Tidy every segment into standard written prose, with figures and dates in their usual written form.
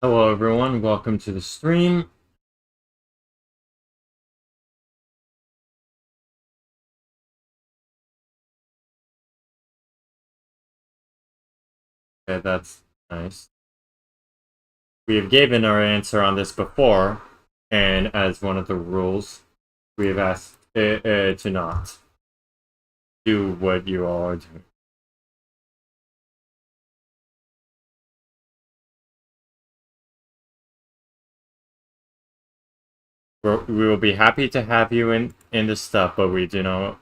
Hello everyone, welcome to the stream. Okay, that's nice. We have given our answer on this before, and as one of the rules, we have asked to not do what you all are doing. We will be happy to have you in the stuff, but we do not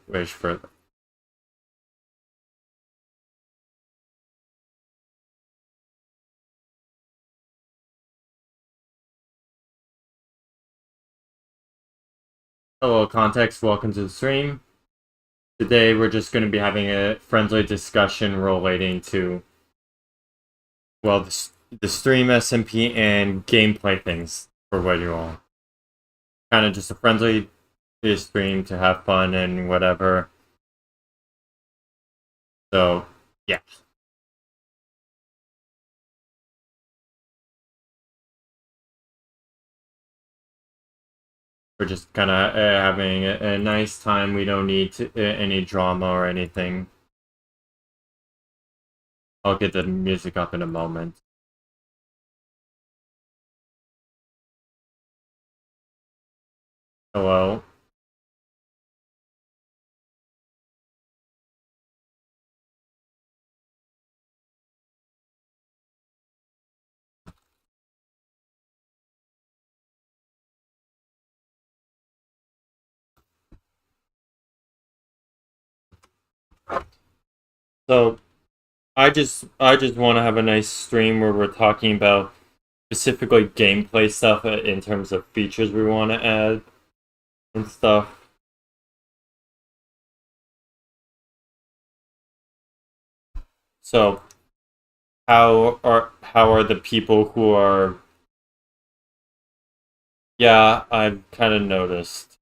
wish for that. Hello context, welcome to the stream. Today we're just going to be having a friendly discussion relating to, well, the stream SMP and gameplay things for what you all. Kind of just a friendly stream to have fun and whatever. So, yeah. We're just kind of having a nice time. We don't need any drama or anything. I'll get the music up in a moment. Hello. So, I just want to have a nice stream where we're talking about specifically gameplay stuff in terms of features we want to add and stuff. So, how are the people who are? Yeah, I've kind of noticed.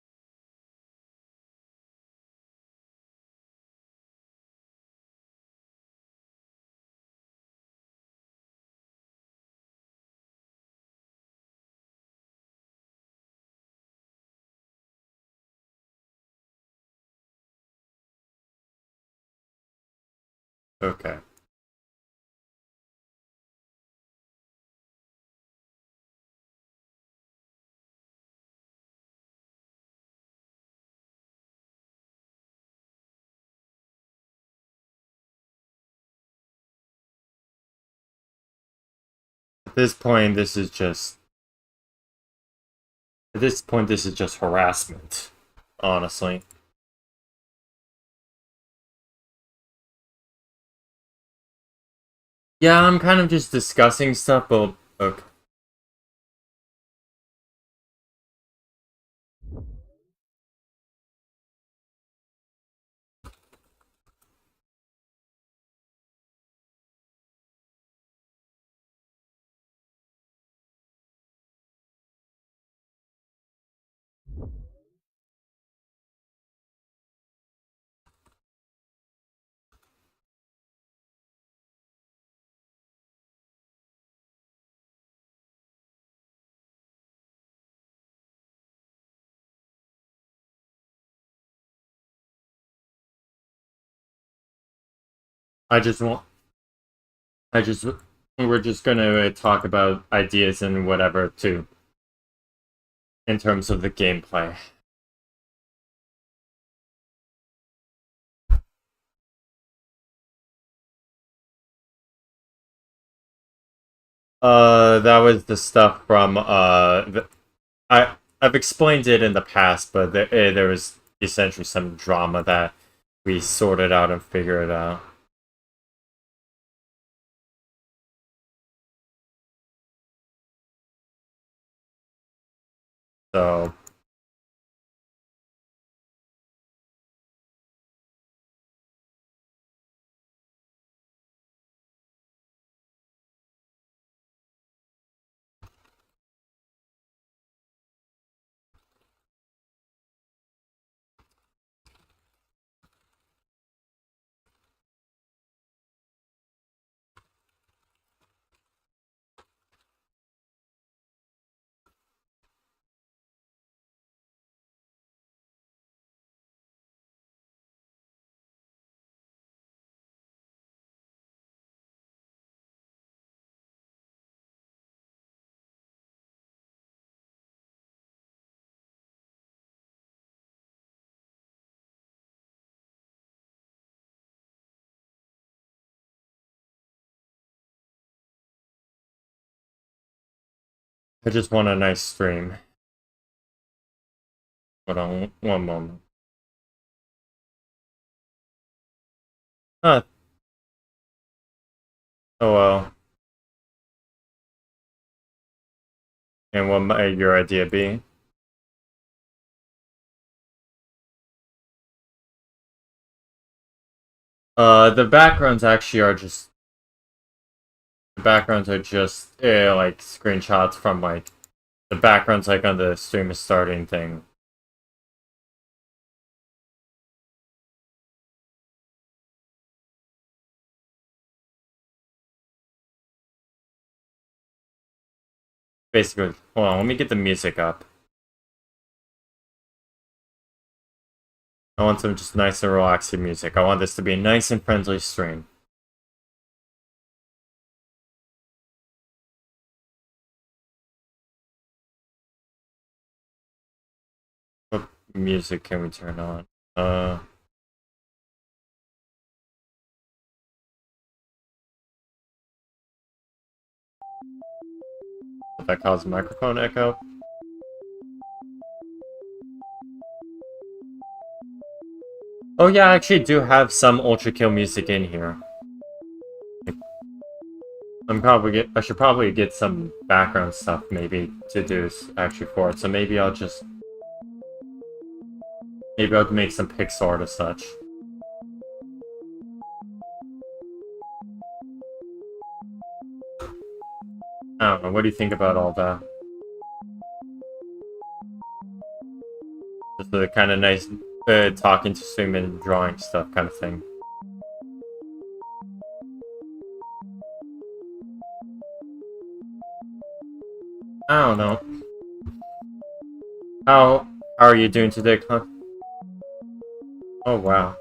Okay. At this point, this is just harassment, honestly. Yeah, I'm kind of just discussing stuff, but okay. I just want, I just, we're just gonna talk about ideas and whatever too, in terms of the gameplay. That was the stuff from, I've explained it in the past, but there was essentially some drama that we sorted out and figured out. So, I just want a nice stream. Hold on one moment. Huh. Oh well. And what might your idea be? The backgrounds actually are just like screenshots from like the backgrounds like on the stream is starting thing. Basically, hold on, let me get the music up. I want some just nice and relaxing music. I want this to be a nice and friendly stream. What music can we turn on? Did that cause microphone echo? Oh yeah, I actually do have some Ultra Kill music in here. I should probably get some background stuff maybe to do actually for it. So maybe I'll make some pixel art as such. I don't know. What do you think about all that? Just the kind of nice talking to stream and drawing stuff kind of thing. I don't know. How are you doing today, Clint? Oh wow.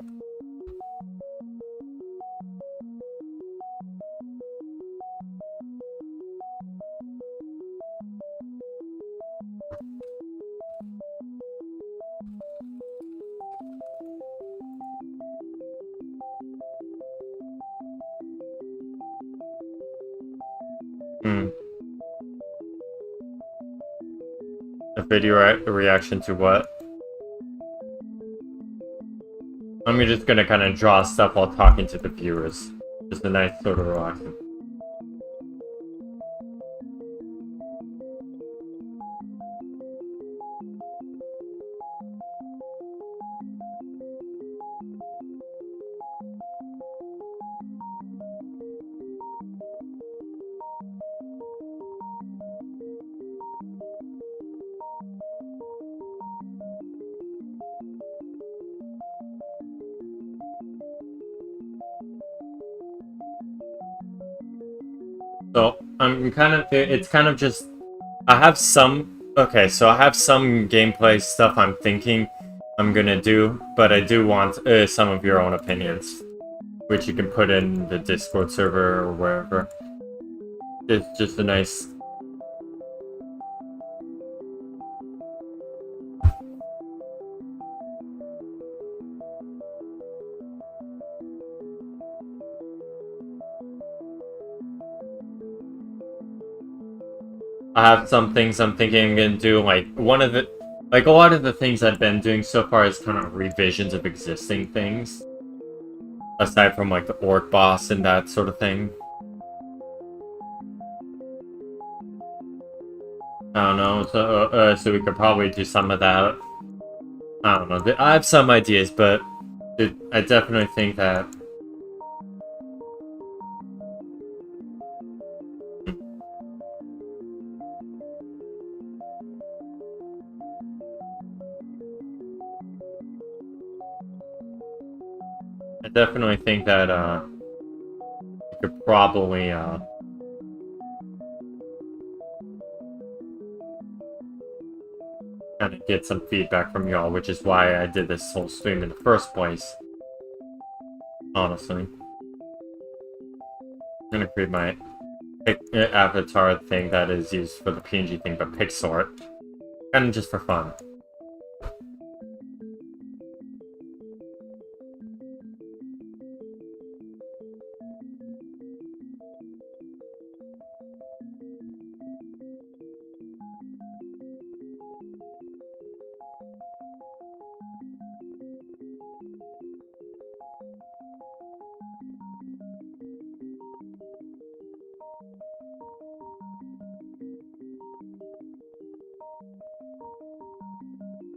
Hmm. A video reaction to what? I'm just gonna kind of draw stuff while talking to the viewers. Just a nice sort of relaxing. So it's kind of just, I have some, okay, so I have some gameplay stuff I'm thinking I'm gonna do, but I do want some of your own opinions, which you can put in the Discord server or wherever. It's just a nice, I have some things I'm thinking I'm gonna do, like a lot of the things I've been doing so far is kind of revisions of existing things, aside from like the orc boss and that sort of thing. I don't know, so we could probably do some of that. I don't know, I have some ideas, but I definitely think that you could probably kind of get some feedback from y'all, which is why I did this whole stream in the first place. Honestly, I'm gonna create my avatar thing that is used for the PNG thing, but pixel art, kind of just for fun.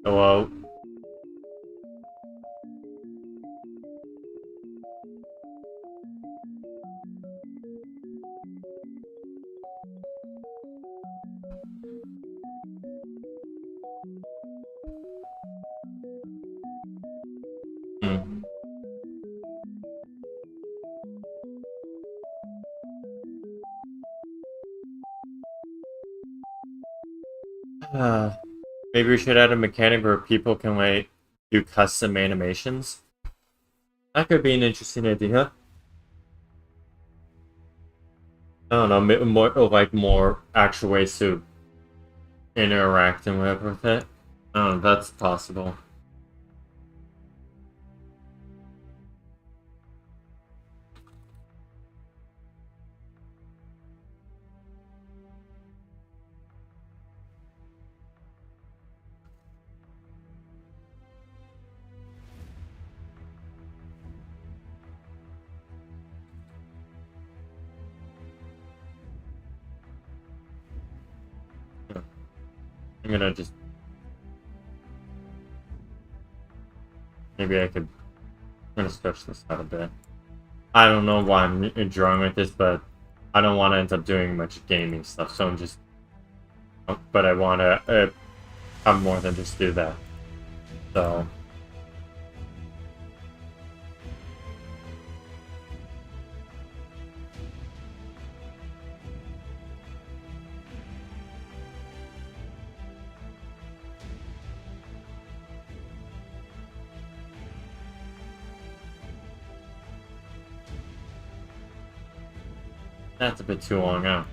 Hello? Hmm. Maybe we should add a mechanic where people can like do custom animations. That could be an interesting idea. I don't know, more actual ways to interact and whatever with it. I don't know, that's possible. I'm gonna just... Maybe I could... I'm gonna stretch this out a bit. I don't know why I'm drawing like this, but I don't want to end up doing much gaming stuff, so I'm just... But I want to have more than just do that. So... That's a bit too long out.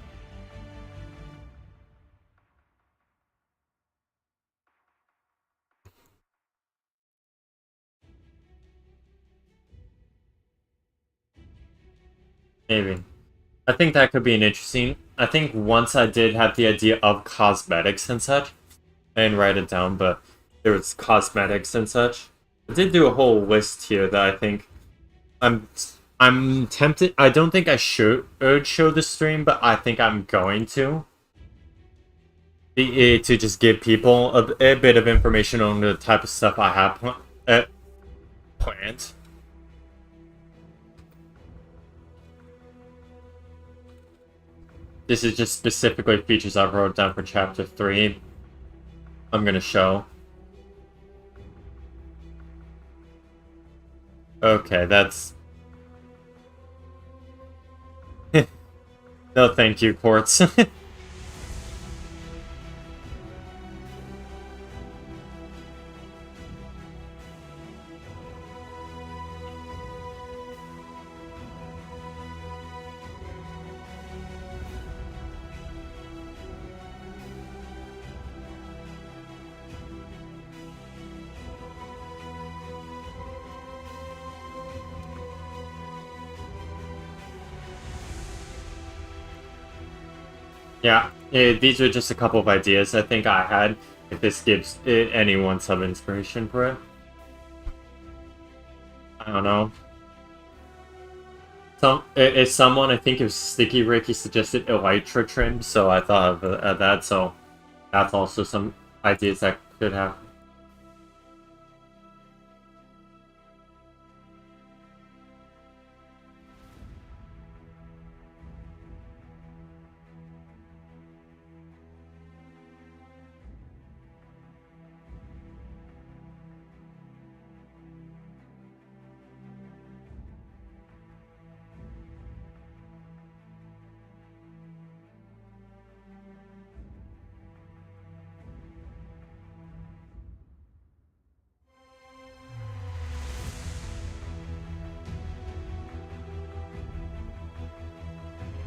Maybe. I think that could be an interesting... I think once I did have the idea of cosmetics and such, I didn't write it down, but there was cosmetics and such. I did do a whole list here that I think I'm tempted. I don't think I should show the stream, but I think I'm going to. To just give people a bit of information on the type of stuff I have planned. This is just specifically features I wrote down for Chapter 3. I'm gonna show. Okay, that's... No thank you, Quartz. Yeah, these are just a couple of ideas I think I had. If this gives anyone some inspiration for it. I don't know. Someone, I think it was Sticky Ricky, suggested elytra trim, so I thought of that, so that's also some ideas that could have.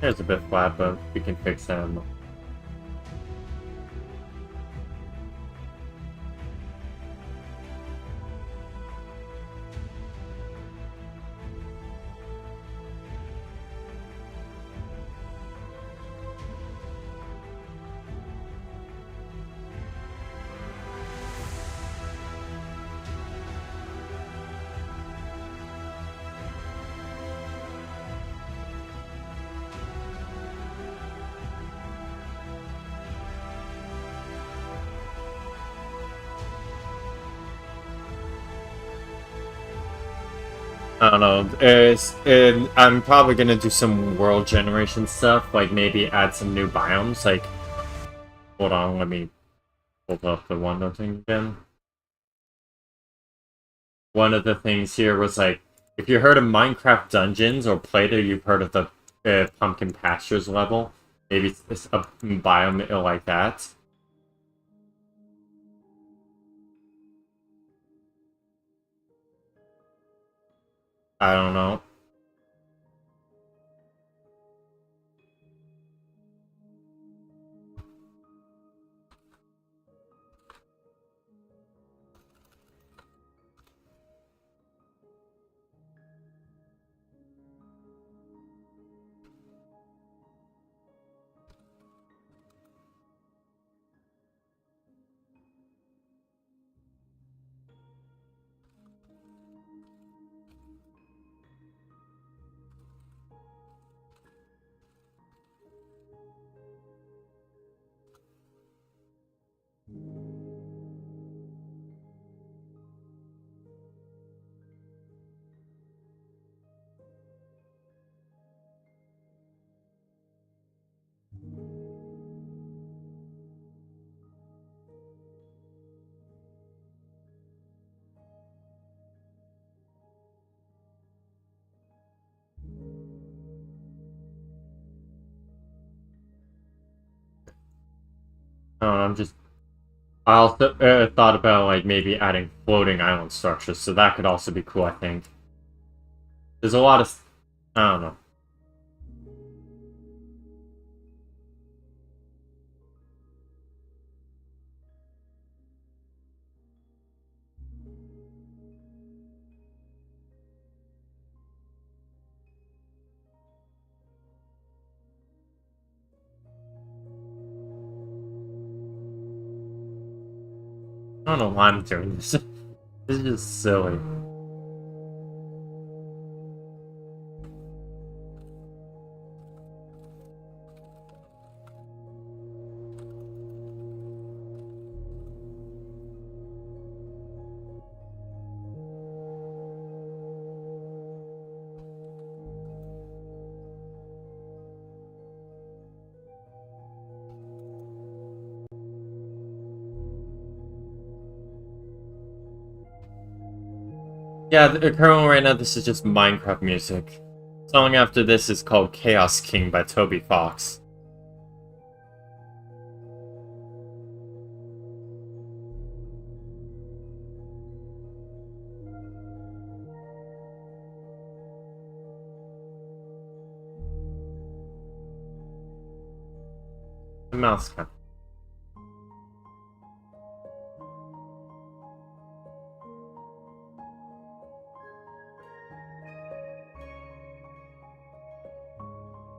It's a bit flat, but we can fix them. I don't know. I'm probably gonna do some world generation stuff, like maybe add some new biomes. Like, hold on, let me pull up the Wonder thing again. One of the things here was like, if you heard of Minecraft Dungeons or played it, you've heard of the Pumpkin Pastures level. Maybe it's a biome like that. I don't know. I don't know, I also thought about like maybe adding floating island structures, so that could also be cool, I think. There's a lot of... I don't know. I don't know why I'm doing this. This is just silly. Yeah, currently right now this is just Minecraft music. Song after this is called Chaos King by Toby Fox. The mouse kind.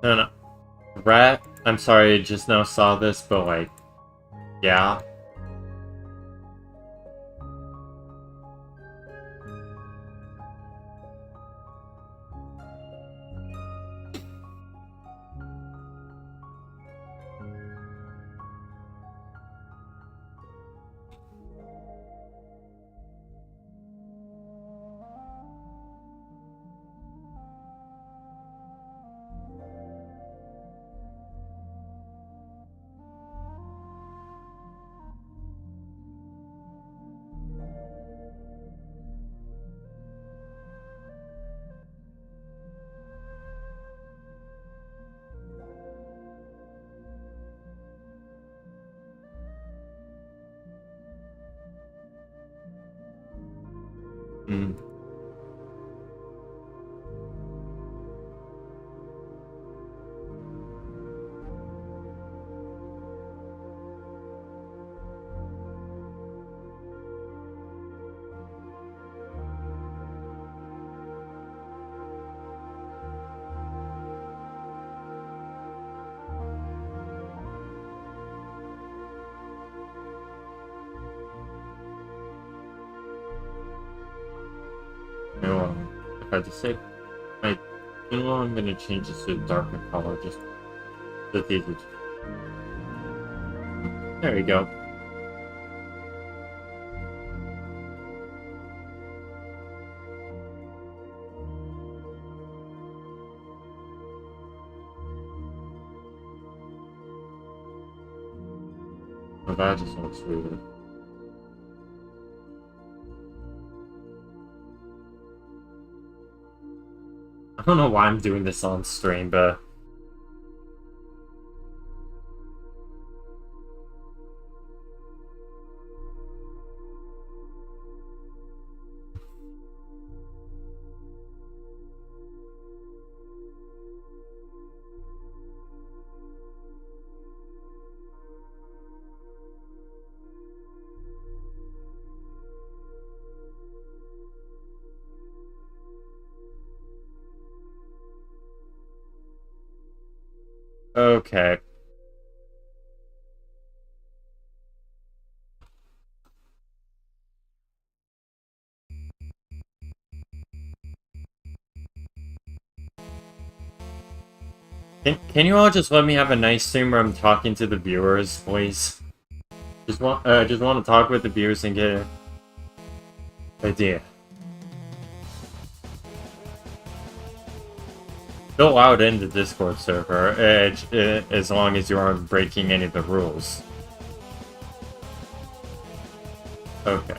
No, no. Rat, I'm sorry, I just now saw this, but like, yeah. Mm. You know, if I just say, I, you know, I'm gonna change this to darker color, just so it's easy. There we go. Oh, that just looks weird. I don't know why I'm doing this on stream, but... Okay. Can you all just let me have a nice stream where I'm talking to the viewers, please? Just want to talk with the viewers and get an idea. Still allowed in the Discord server, as long as you aren't breaking any of the rules. Okay.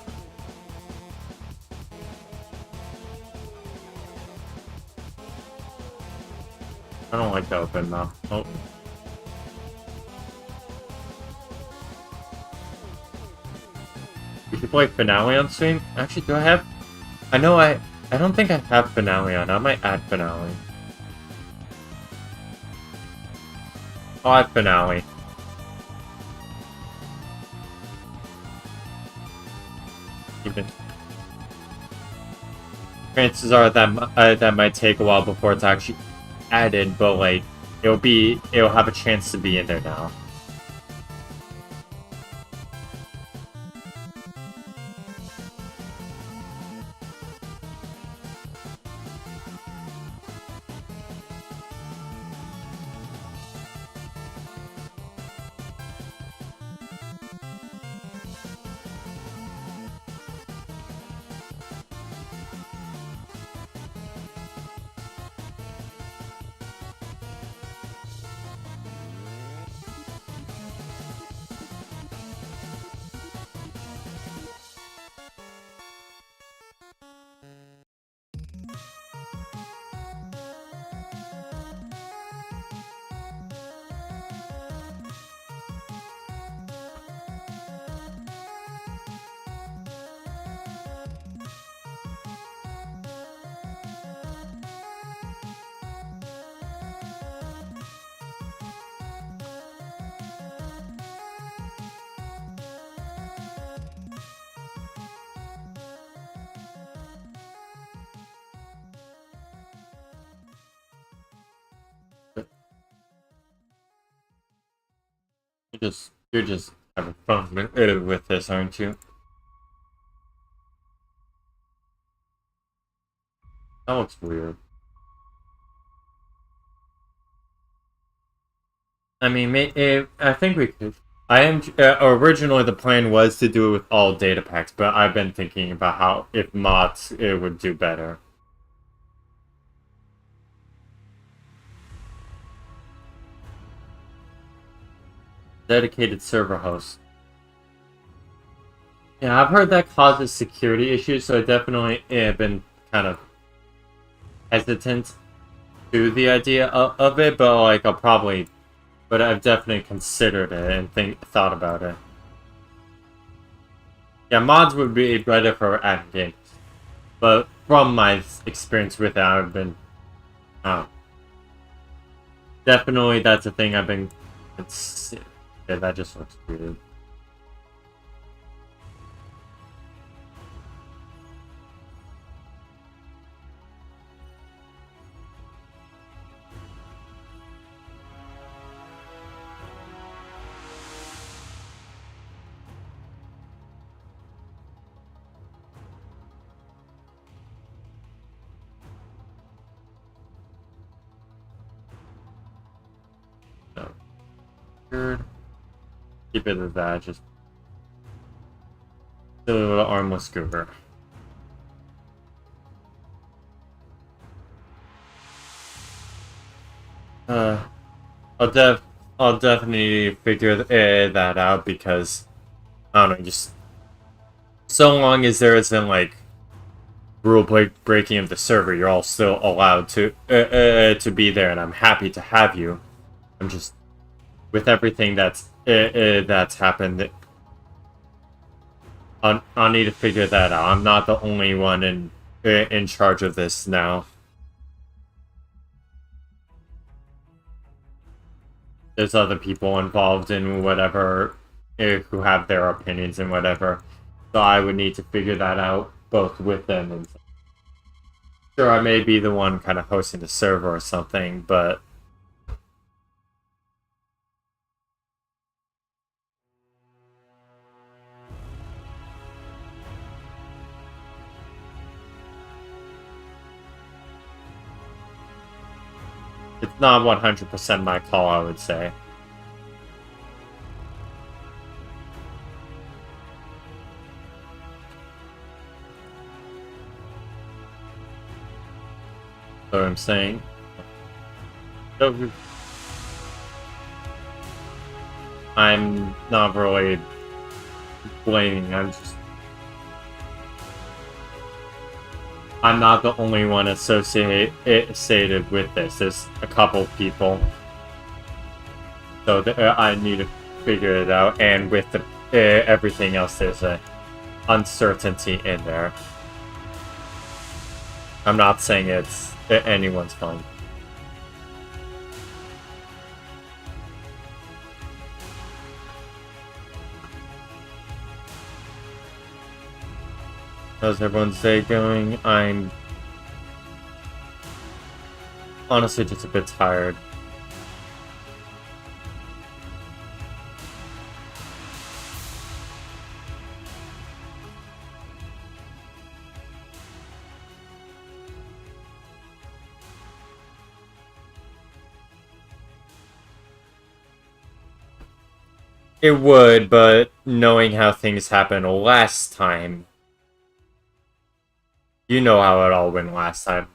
I don't like that open mouth. Oh. We should play Finale on stream? Actually, do I have... I don't think I have Finale on. I might add Finale. I'll add Finale. Even... Chances are that that might take a while before it's actually added, but like, it'll have a chance to be in there now. You're just having fun with this, aren't you? That looks weird. I mean, I think we could. Originally the plan was to do it with all data packs, but I've been thinking about how if mods it would do better. Dedicated server host. Yeah, I've heard that causes security issues, so I definitely have been kind of hesitant to the idea of it, but like but I've definitely considered it and thought about it. Yeah, mods would be better for adding games, but from my experience with it, I've been, definitely that's a thing I've been. Yeah, that just looks weird. No. Weird. Keep it as that, just silly little armless scooper. I'll I'll definitely figure that out because I don't know, just so long as there isn't like rule breaking of the server, you're all still allowed to be there, and I'm happy to have you. I'm just with everything that's happened. I'll need to figure that out. I'm not the only one in charge of this now. There's other people involved in whatever who have their opinions and whatever. So I would need to figure that out both with them and sure I may be the one kind of hosting the server or something, but it's not 100% my call, I would say. So I'm saying. So I'm not really blaming. I'm not the only one associated with this. There's a couple people. So I need to figure it out. And with the everything else, there's a uncertainty in there. I'm not saying it's anyone's fault. How's everyone's day going? I'm honestly just a bit tired. It would, but knowing how things happened last time, you know how it all went last time.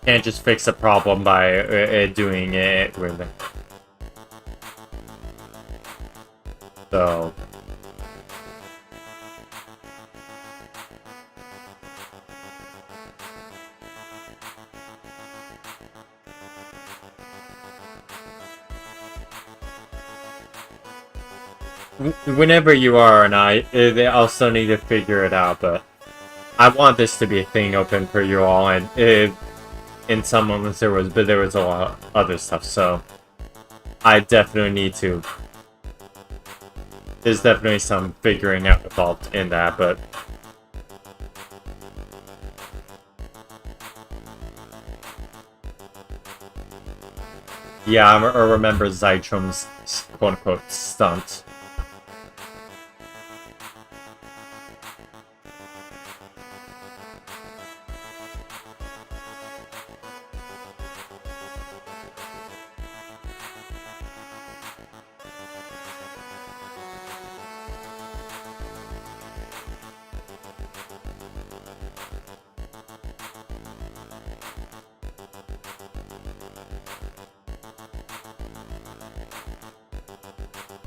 Can't just fix a problem by doing it with it. So whenever you are and they also need to figure it out, but I want this to be a thing open for you all, and in some moments there was a lot of other stuff, so I definitely need to. There's definitely some figuring out involved in that, but yeah, I remember Zytrum's quote-unquote stunt.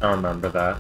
I remember that.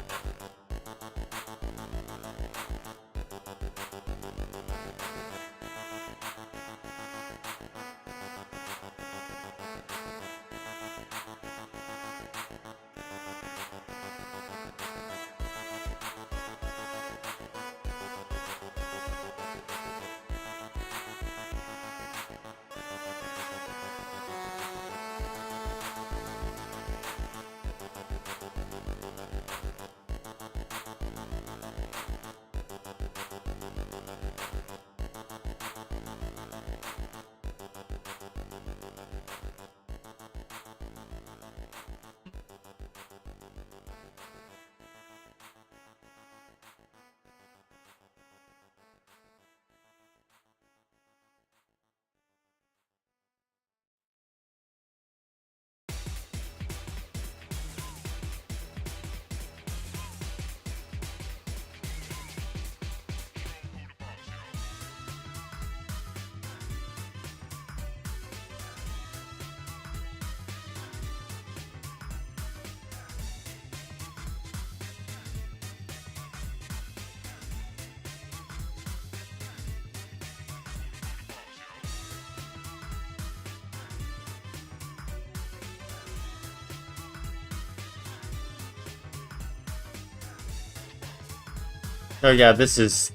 Oh yeah, this is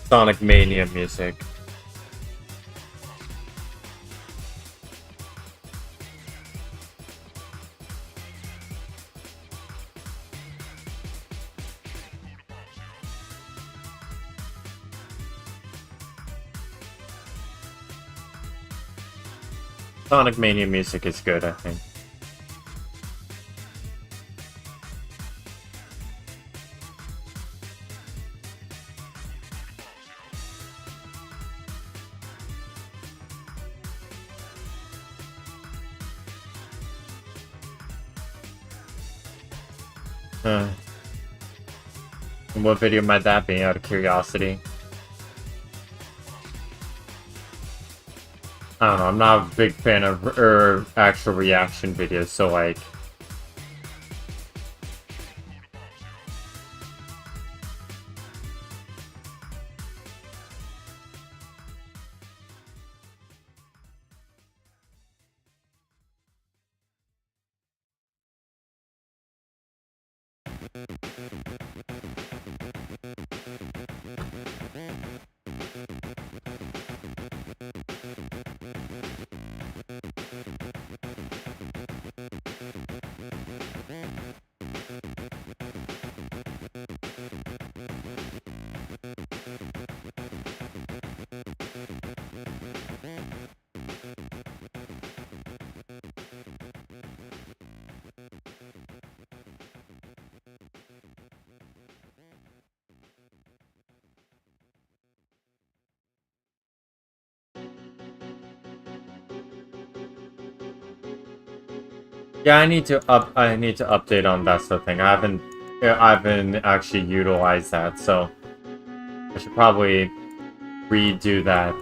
Sonic Mania music. Sonic Mania music is good, I think. What video might that be, out of curiosity? I don't know, I'm not a big fan of actual reaction videos, so like... Yeah, I need to update on that sort of thing. I haven't actually utilized that, so I should probably redo that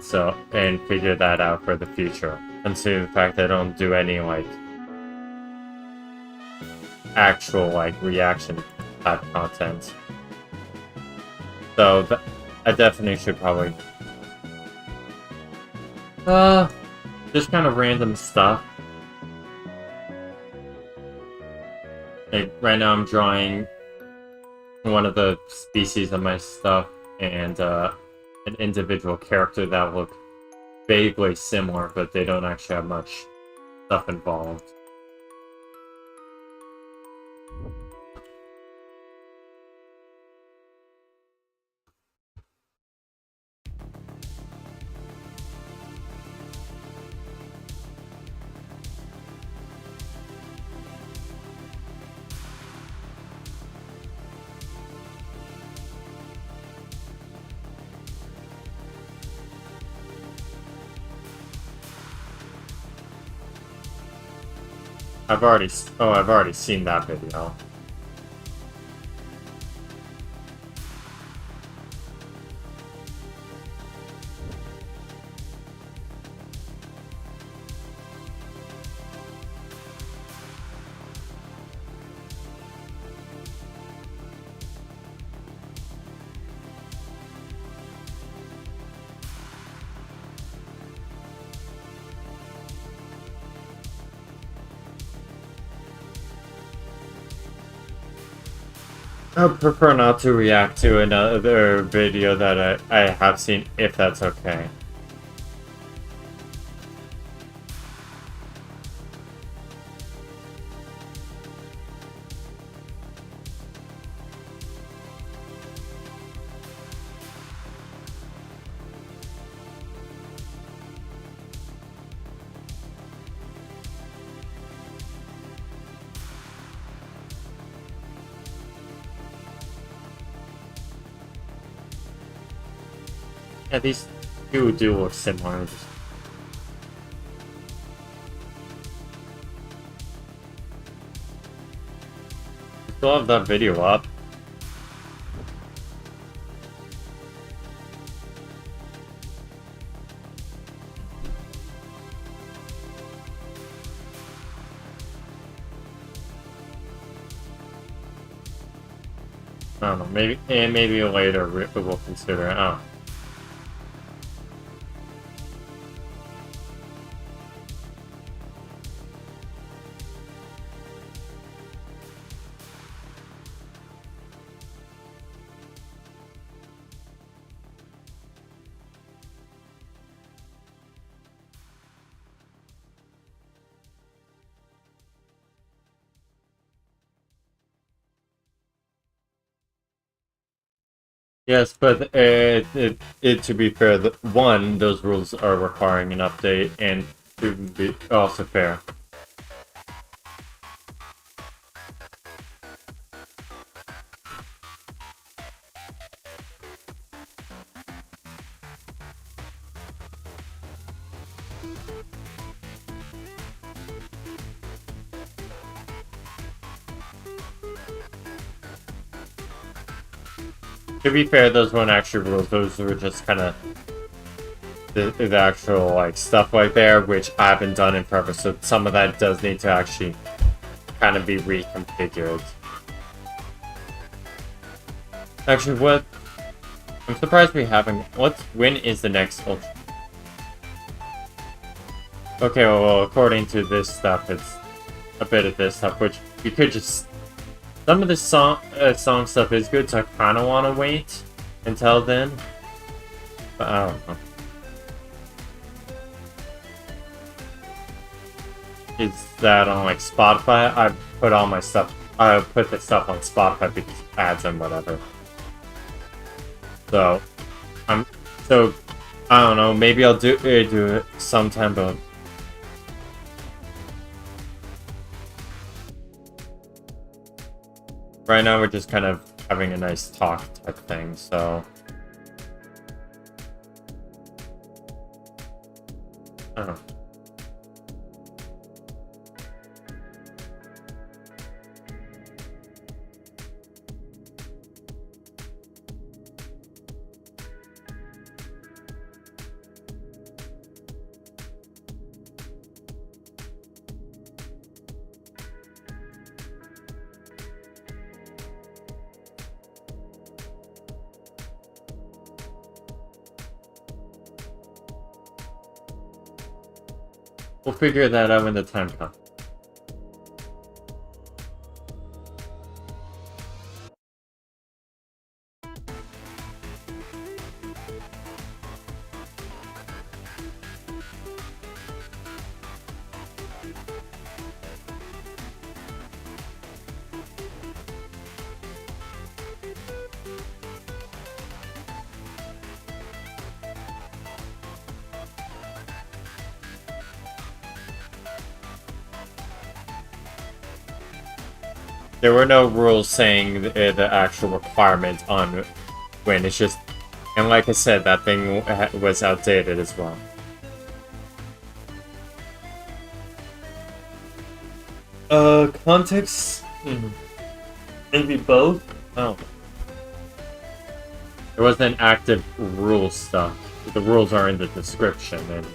and figure that out for the future. Considering the fact that I don't do any like actual like reaction type content. So I definitely should probably just kind of random stuff. Like right now I'm drawing one of the species of my stuff and an individual character that look vaguely similar, but they don't actually have much stuff involved. I've already seen that video. I would prefer not to react to another video that I have seen, if that's okay. Yeah, these two do look similar. Still have that video up. I don't know, maybe later we'll consider it. Oh. Yes, but to be fair, one, those rules are requiring an update, and to be also fair. To be fair, those weren't actually rules. Those were just kind of the actual like stuff right there, which I haven't done in forever. So some of that does need to actually kind of be reconfigured. Actually, what? I'm surprised we haven't. When is the next Ultra? Okay, well, according to this stuff, it's a bit of this stuff, which we could just. Some of the song stuff is good, so I kind of want to wait until then. But I don't know. Is that on like Spotify? I put all my stuff. I put the stuff on Spotify because ads and whatever. So so I don't know. Maybe I'll do it sometime, but. Right now, we're just kind of having a nice talk type thing, so. I don't know. We'll figure that out when the time comes. There were no rules saying the actual requirement on when. It's just, and like I said, that thing was outdated as well. Context? Maybe both? Oh. There wasn't active rule stuff. The rules are in the description, and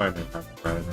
I didn't have to write it.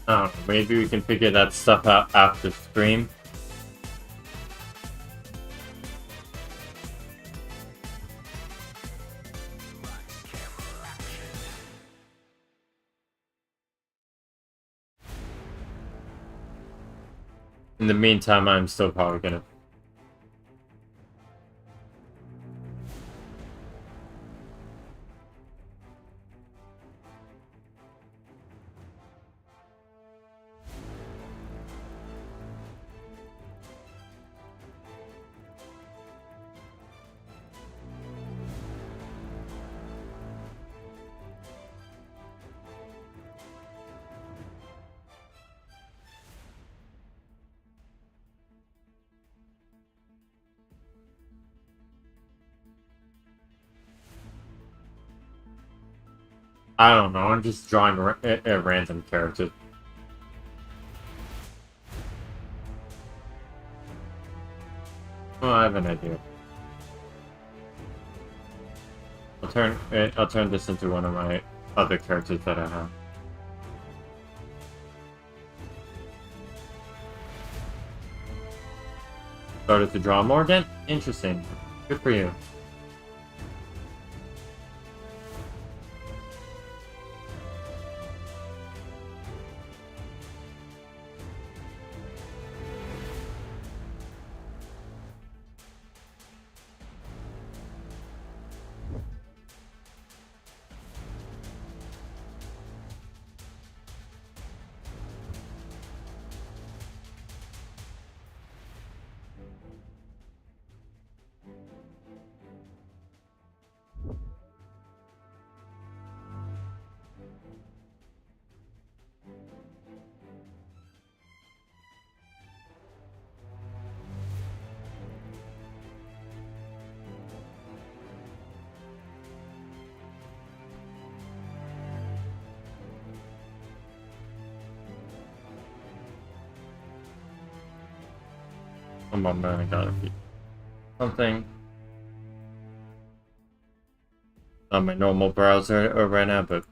I don't know, maybe we can figure that stuff out after stream. In the meantime, I'm still probably gonna... I don't know, I'm just drawing a random character. Oh, I have an idea. I'll turn this into one of my other characters that I have. Started to draw more again? Interesting. Good for you. Come on, man, I gotta be something. On my normal browser right now, but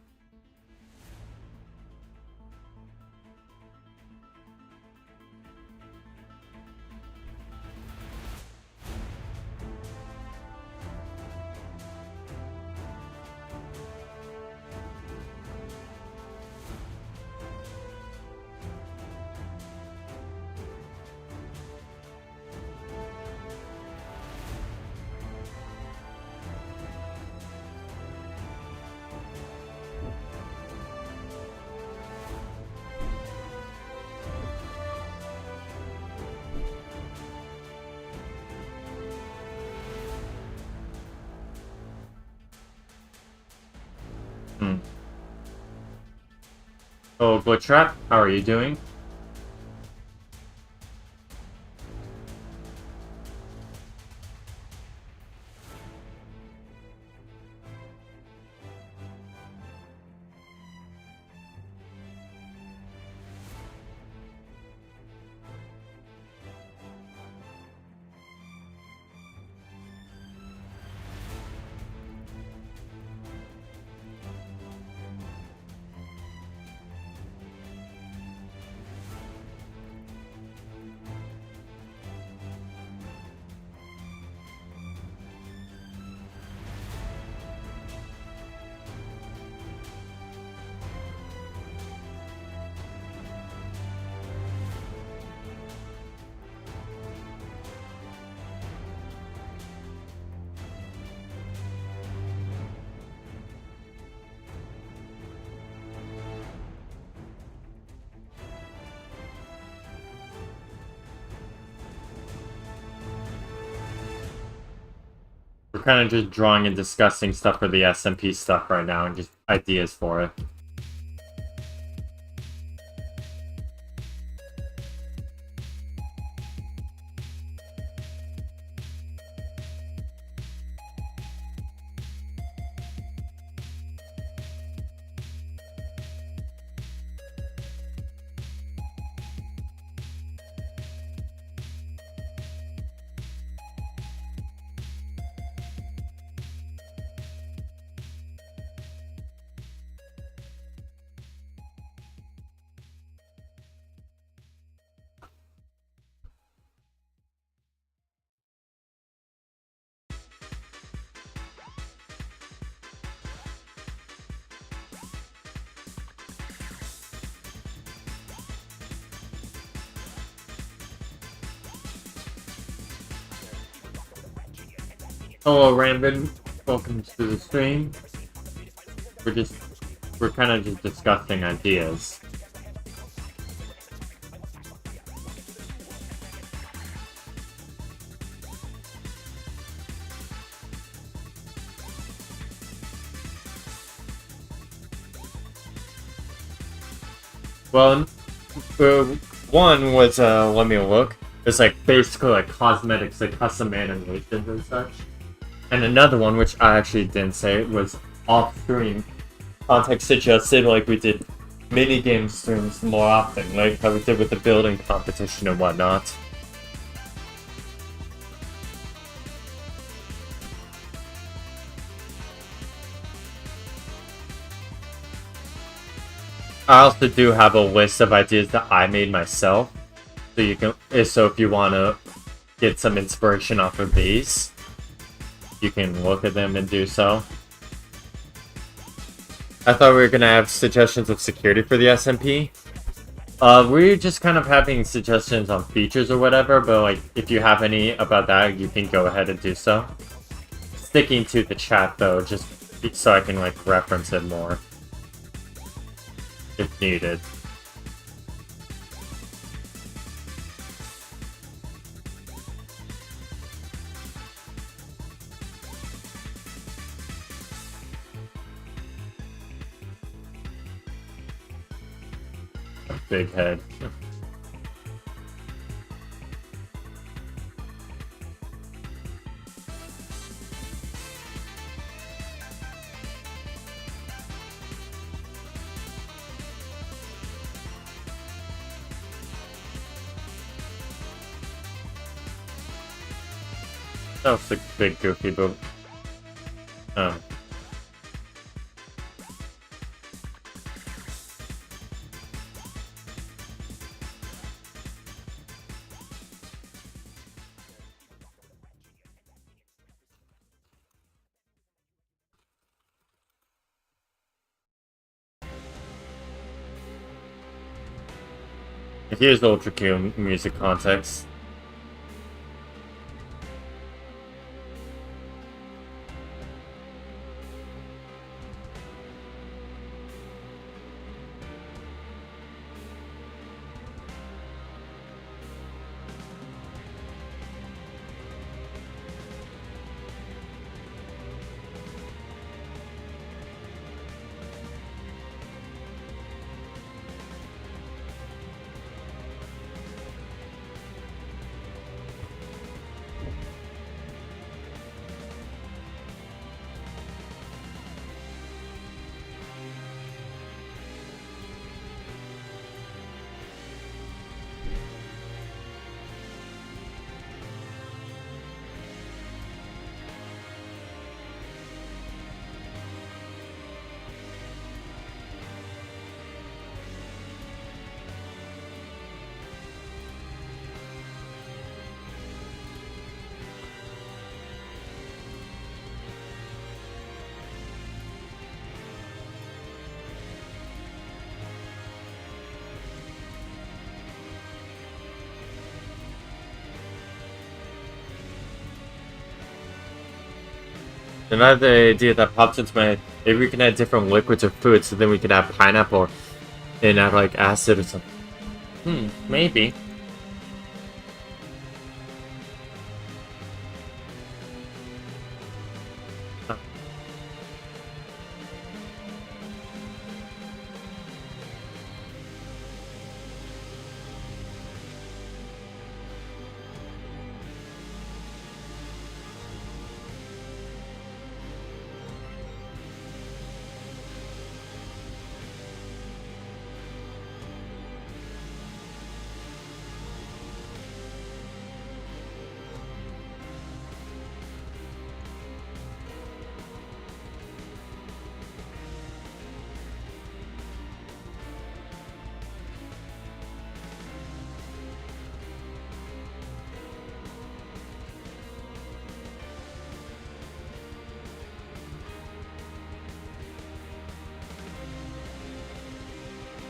Oh, Glitch Trap, how are you doing? kind of just drawing and discussing stuff for the SMP stuff right now, and just ideas for it. Hello, Rambin. Welcome to the stream. We're kind of just discussing ideas. Well, one was, let me look. It's like basically like cosmetics, like custom animations and such. And another one, which I actually didn't say, was off-stream. Context suggested, like we did minigame streams more often, like how we did with the building competition and whatnot. I also do have a list of ideas that I made myself, so you can. So if you want to get some inspiration off of these, you can look at them and do so. I thought we were gonna have suggestions of security for the SMP. We're just kind of having suggestions on features or whatever, but like if you have any about that, you can go ahead and do so. Sticking to the chat though, just so I can like reference it more if needed. Big head. That was a big goofy, but here's the Ultra Q music context. Another idea that pops into my head, maybe we can add different liquids or foods, so then we can have pineapple and add like acid or something. Maybe.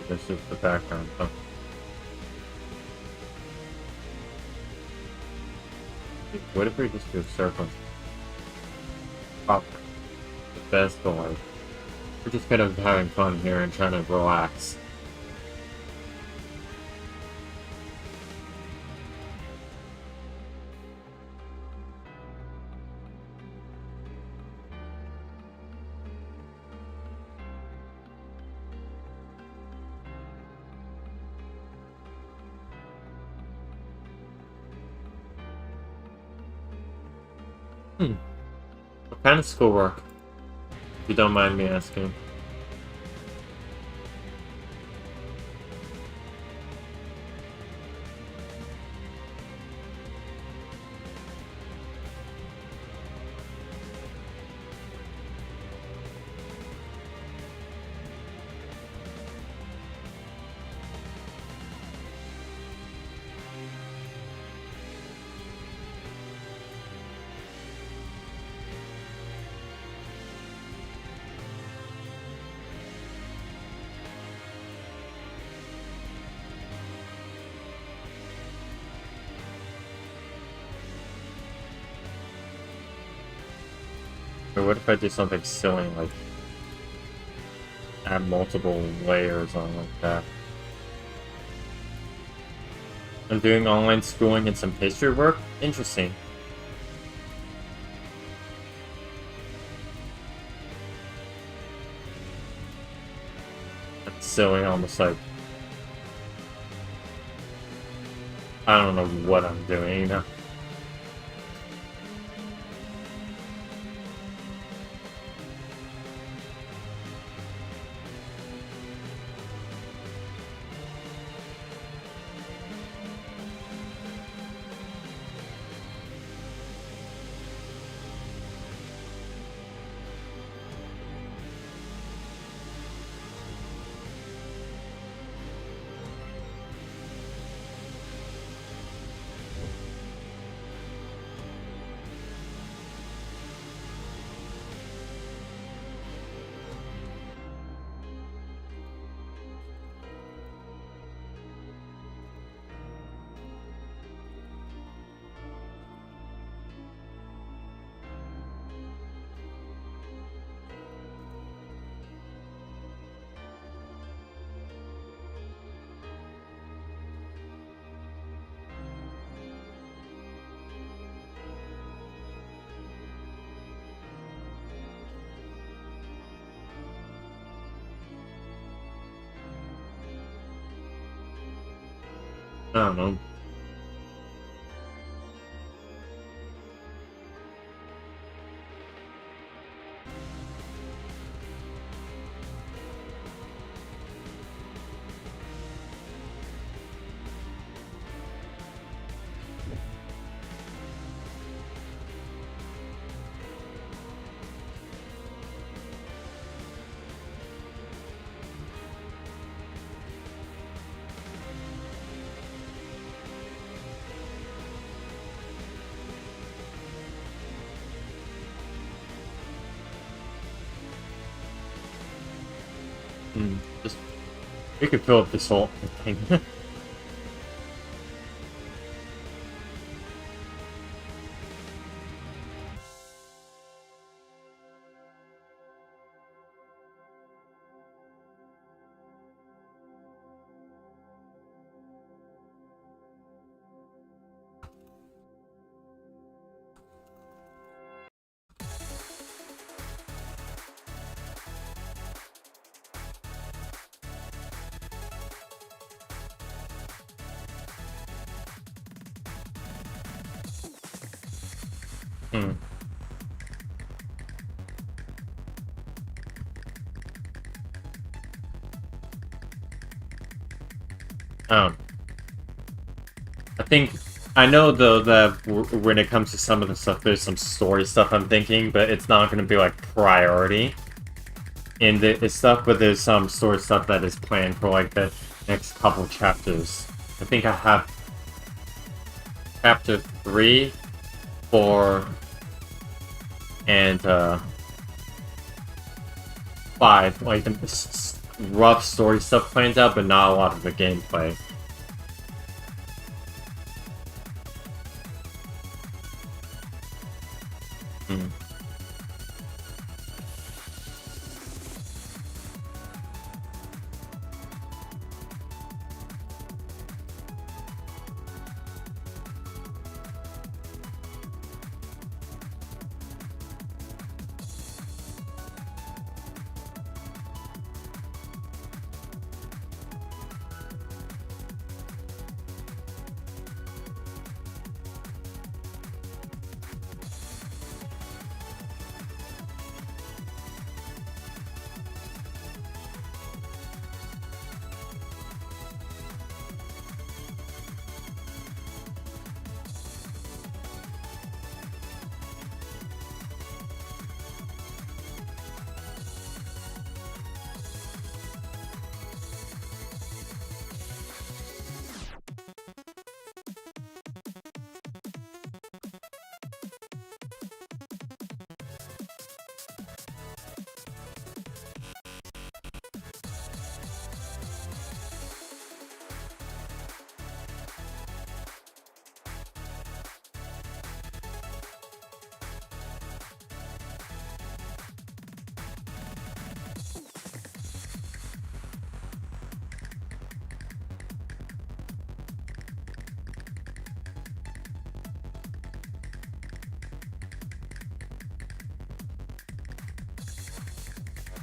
This is the background. Oh. What if we just do a circle? Oh, the best boy. We're just kind of having fun here and trying to relax. What kind of schoolwork? If you don't mind me asking. Or what if I do something silly, like add multiple layers on like that? I'm doing online schooling and some pastry work? Interesting. That's silly, almost like... I don't know what I'm doing, you know? I don't know. Just... We could fill up this whole thing. I think I know though that when it comes to some of the stuff, there's some story stuff I'm thinking, but it's not going to be like priority in the stuff. But there's some story stuff that is planned for like the next couple chapters. I think I have chapter 3, 4, and 5. Like rough story stuff plans out, but not a lot of the gameplay.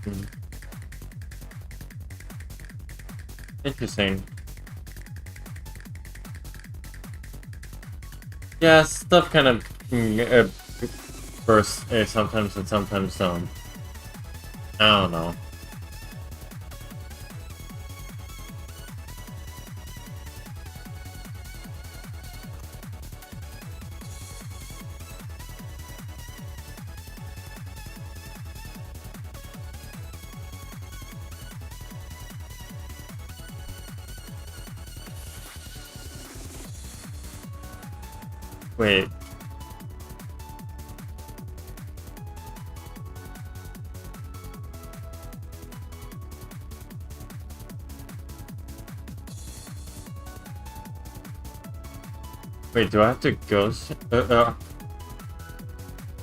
Hmm. Interesting. Yeah, stuff kind of bursts sometimes and sometimes don't. I don't know. Wait. Wait, do I have to go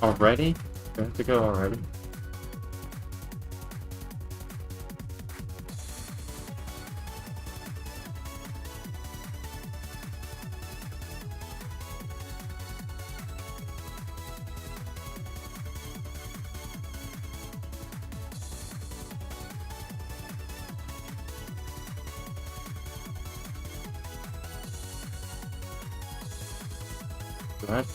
already? Do I have to go already? What?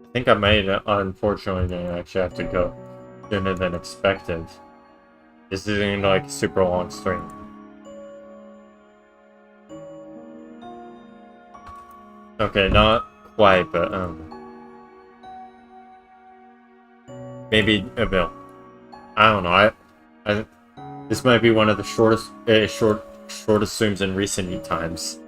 I think I might, unfortunately, actually have to go sooner than expected. This isn't like a super long stream. Okay, not quite, but maybe a bit. I don't know. I this might be one of the shortest streams in recent times.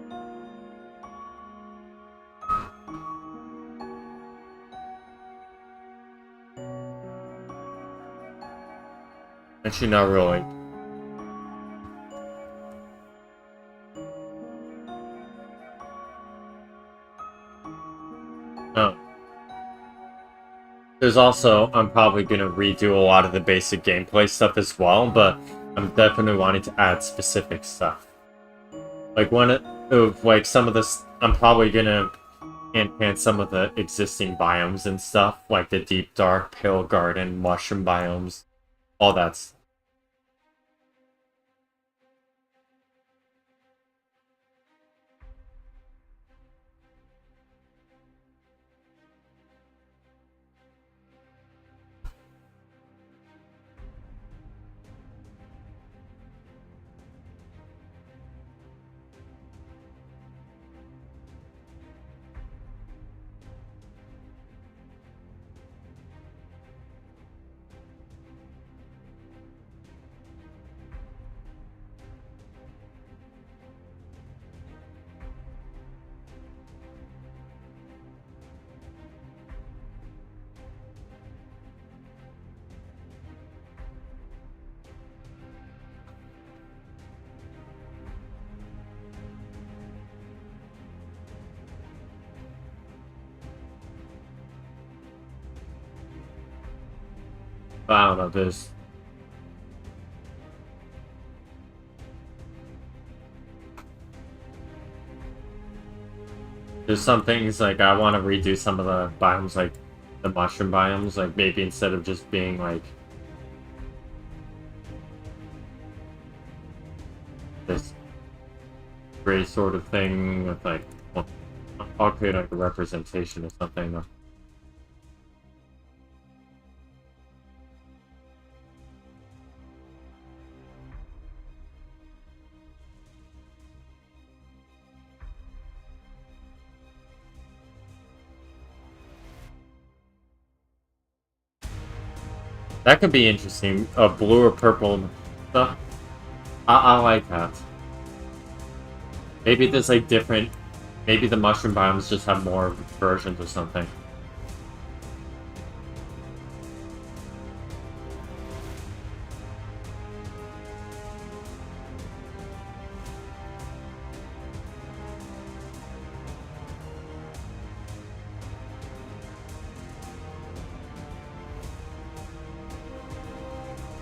Actually, not really. Oh. there's also, I'm probably gonna redo a lot of the basic gameplay stuff as well, but I'm definitely wanting to add specific stuff. Like one of like some of this, I'm probably gonna enhance some of the existing biomes and stuff, like the deep dark, pale garden, mushroom biomes, all that stuff. But I don't know, there's some things like I want to redo some of the biomes, like the mushroom biomes, like maybe instead of just being like this gray sort of thing with like, well, I'll create like a representation or something. That could be interesting. Blue or purple stuff. I like that. Maybe there's like different. Maybe the mushroom biomes just have more versions or something.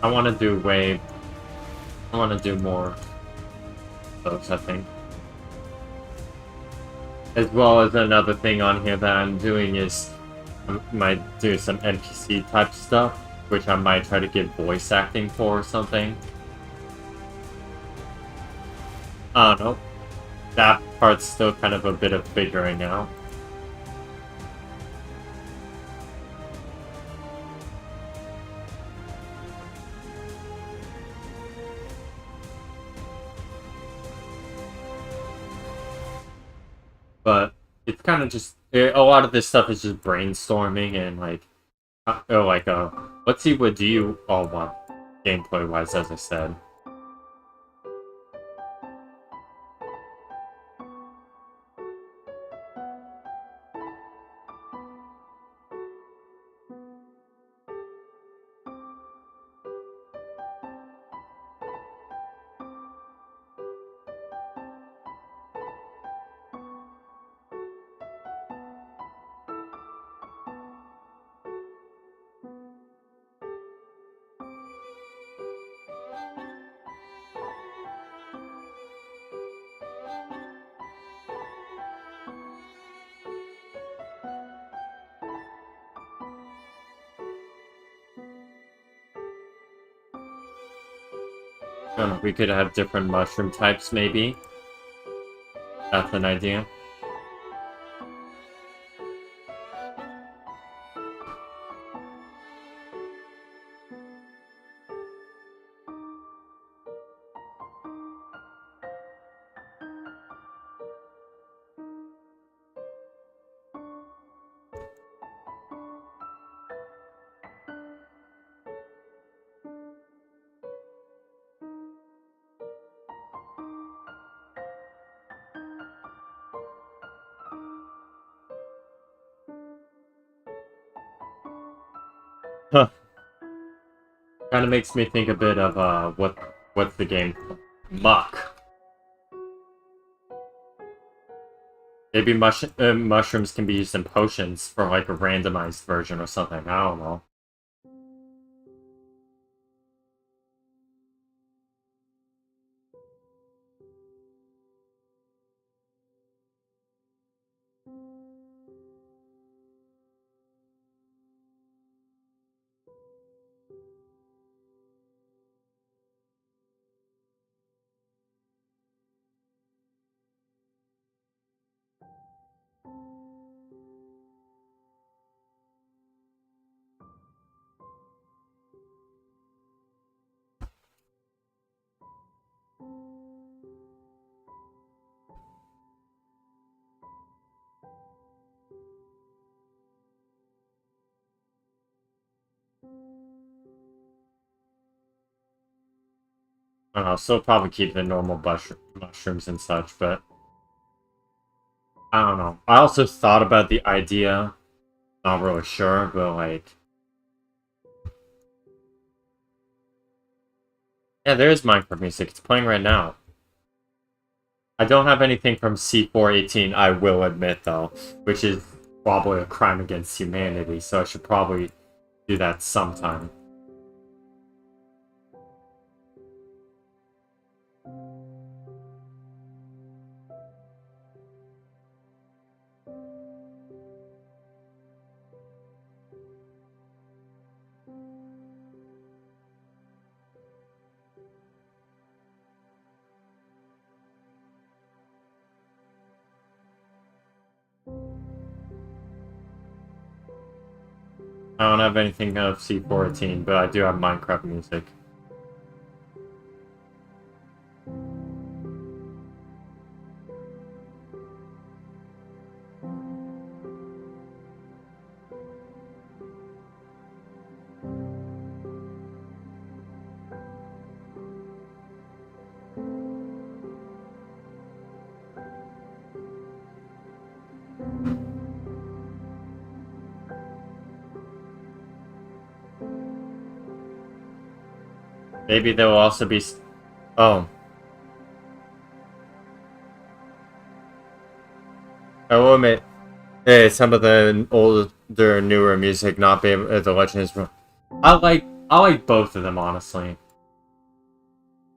I want to do more of those, I think. As well as another thing on here that I'm doing is I might do some NPC type stuff, which I might try to get voice acting for or something. I don't know. That part's still kind of a bit of figuring out. But it's kind of just a lot of this stuff is just brainstorming and like, let's see what do you all want gameplay wise, as I said. I don't know, we could have different mushroom types, maybe. That's an idea. Huh. Kind of makes me think a bit of what's the game? Muck. Maybe mushrooms can be used in potions for like a randomized version or something. I don't know. I don't know. Still probably keep the normal mushrooms and such, but I don't know. I also thought about the idea. Not really sure, but like, yeah, there is Minecraft music. It's playing right now. I don't have anything from C418, I will admit, though, which is probably a crime against humanity, so I should probably do that sometime. I don't have anything of C418, but I do have Minecraft music. Maybe there will also be... Oh. I will admit, some of the older, newer music, not being the Legends. I like both of them, honestly.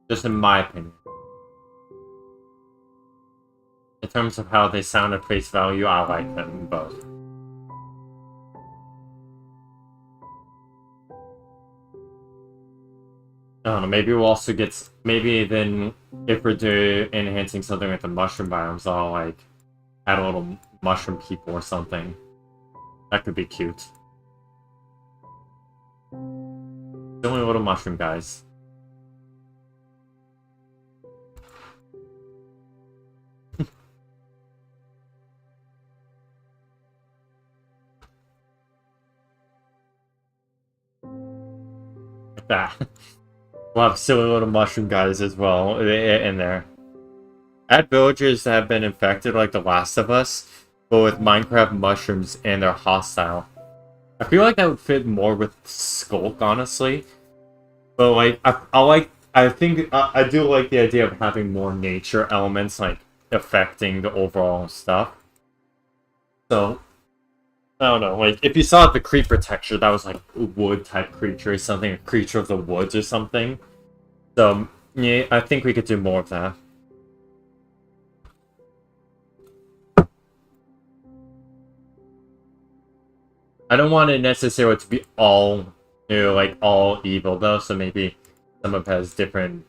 Just in my opinion. In terms of how they sound at face value, I like them both. I don't know, maybe we'll also get... Maybe then, if we're enhancing something with the mushroom biomes, I'll, like, add a little mushroom people or something. That could be cute. Silly little mushroom guys. Like that. We'll have silly little mushroom guys as well in there. Add villagers that have been infected like The Last of Us, but with Minecraft mushrooms and they're hostile. I feel like that would fit more with Skulk, honestly. But like, I think I do like the idea of having more nature elements like affecting the overall stuff. So I don't know, like if you saw the creeper texture, that was like a wood type creature or something, a creature of the woods or something. So yeah, I think we could do more of that. I don't want it necessarily to be all, like all evil though. So maybe some of it has different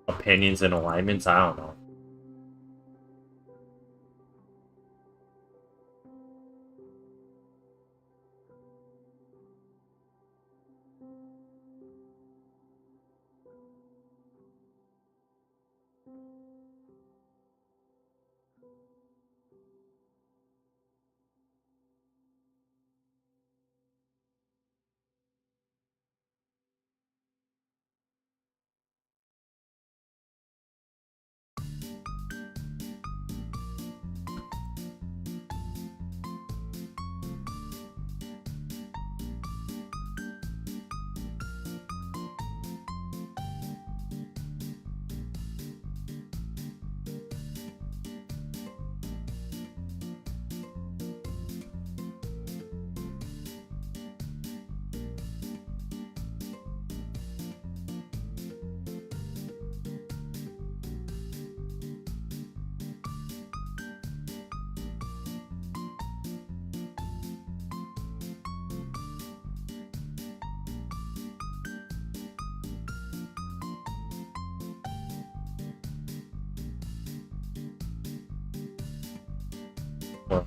opinions and alignments. I don't know. Well,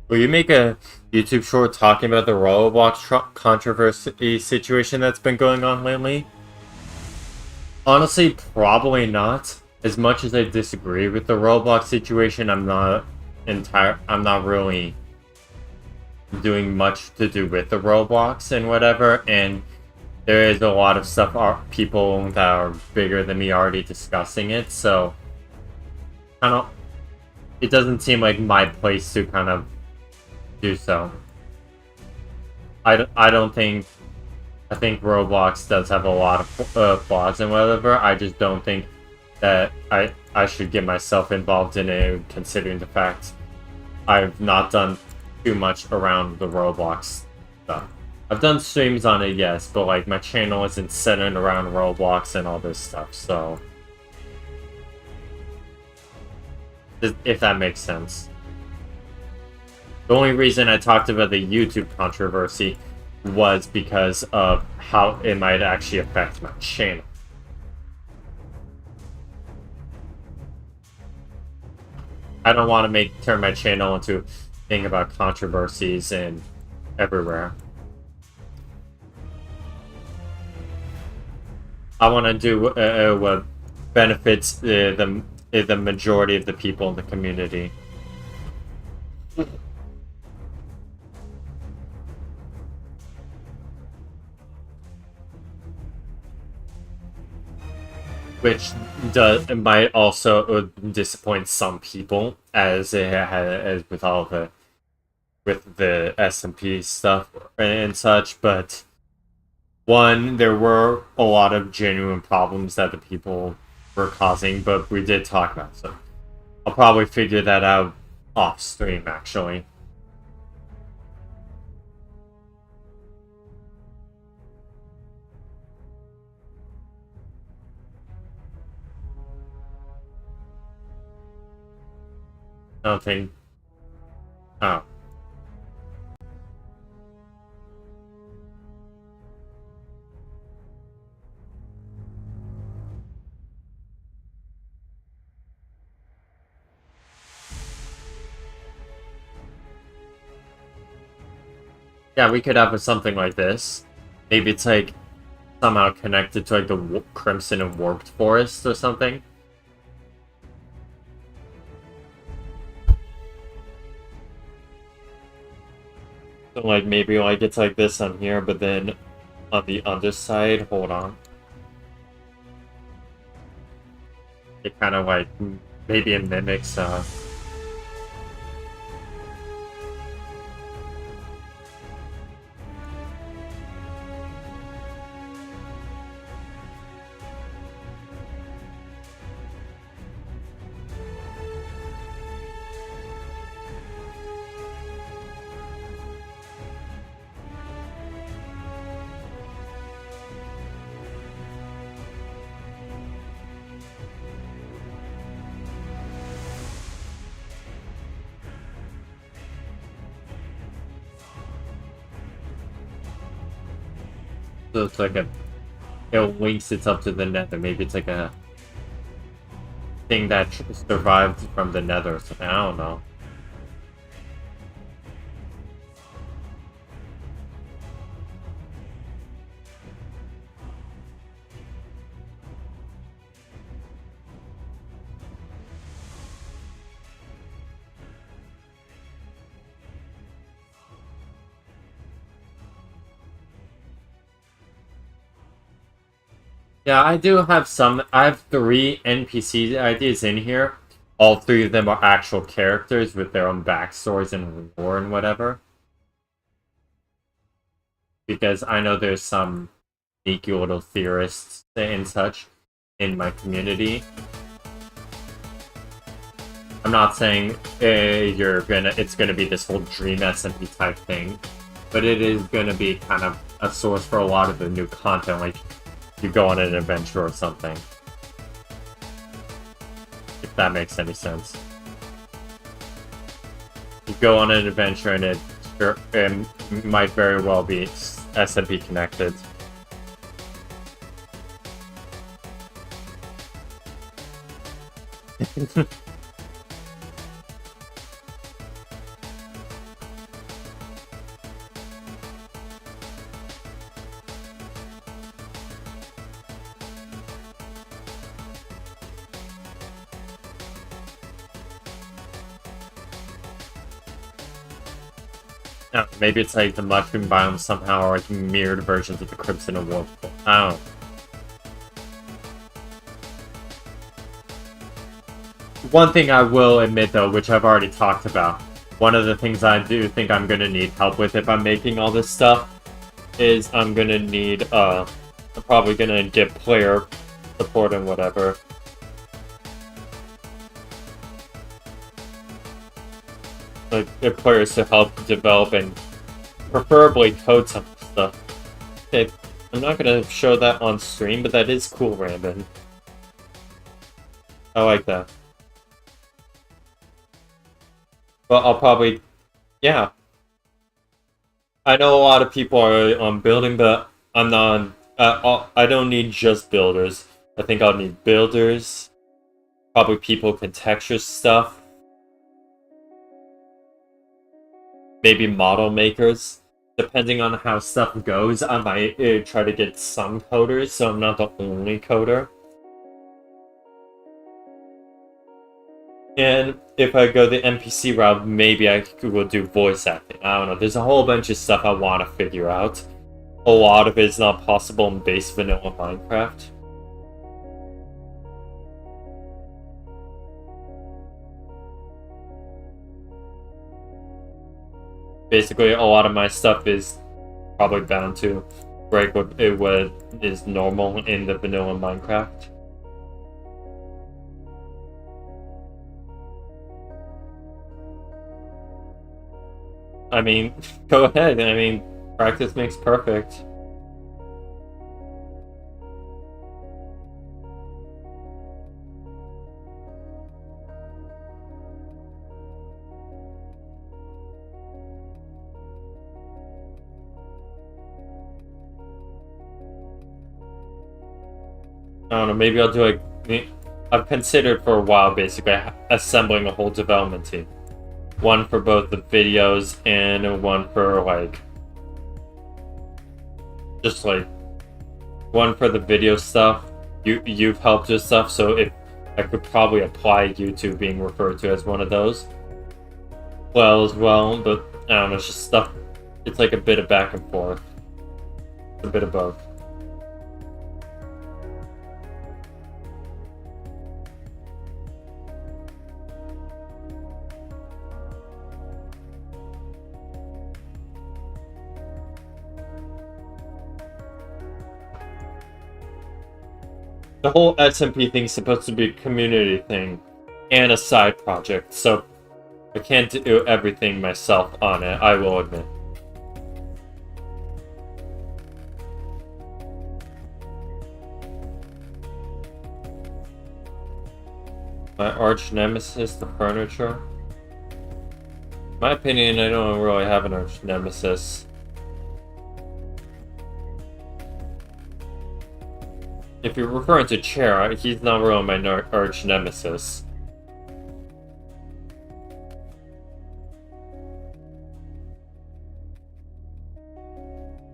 will you make a YouTube short talking about the Roblox controversy situation that's been going on lately? Honestly, probably not. As much as I disagree with the Roblox situation, I'm not really doing much to do with the Roblox and whatever, and there is a lot of stuff people that are bigger than me already discussing it, so kind of it doesn't seem like my place to kind of do so. I don't think I think Roblox does have a lot of flaws and whatever. I just don't think that I should get myself involved in it, considering the fact I've not done too much around the Roblox stuff. I've done streams on it, yes, but like my channel isn't centered around Roblox and all this stuff, so if that makes sense. The only reason I talked about the YouTube controversy was because of how it might actually affect my channel. I don't want to turn my channel into a thing about controversies and everywhere. I want to do what benefits the majority of the people in the community. Which might also disappoint some people, as it has with all the SMP stuff and such. But one, there were a lot of genuine problems that the people were causing, but we did talk about it, so I'll probably figure that out off stream, actually. I don't think. Oh. Yeah, we could have something like this. Maybe it's like somehow connected to like the Crimson and Warped Forest or something. So like maybe like it's like this on here, but then on the underside, hold on. It kind of like maybe it mimics so it's like it links it up to the nether. Maybe it's like a thing that survived from the nether or something. I don't know. Yeah, I do have some. I have 3 NPC ideas in here. All 3 of them are actual characters with their own backstories and lore and whatever. Because I know there's some sneaky little theorists and such in my community. I'm not saying it's gonna be this whole dream SMP type thing, but it is gonna be kind of a source for a lot of the new content, like you go on an adventure or something. If that makes any sense. You go on an adventure and it might very well be SMP connected. Maybe it's like the mushroom biome somehow are like mirrored versions of the Crimson and Wolf. I don't know. One thing I will admit though, which I've already talked about, one of the things I do think I'm gonna need help with if I'm making all this stuff is I'm gonna need I'm probably gonna get player support and whatever. Like get players to help develop and preferably code some stuff. Okay, I'm not gonna show that on stream, but that is cool, Rambin. I like that. But I'll probably, yeah. I know a lot of people are on building, but I'm not. I don't need just builders. I think I'll need builders. Probably people who can texture stuff. Maybe model makers. Depending on how stuff goes, I might try to get some coders, so I'm not the only coder. And if I go the NPC route, maybe I will do voice acting. I don't know. There's a whole bunch of stuff I want to figure out. A lot of it is not possible in base vanilla Minecraft. Basically, a lot of my stuff is probably bound to break what is normal in the vanilla Minecraft. I mean, go ahead. I mean, practice makes perfect. I don't know, maybe I'll do like... I've considered for a while, basically, assembling a whole development team. One for both the videos and one for, like... Just, like... One for the video stuff. You've helped with stuff, so if I could probably apply you to being referred to as one of those. Well, as well, but I don't know, it's just stuff... It's like a bit of back and forth. A bit of both. The whole SMP thing is supposed to be a community thing and a side project, so I can't do everything myself on it, I will admit. My arch nemesis, the furniture. In my opinion, I don't really have an arch nemesis. If you're referring to Chair, he's not really my arch nemesis.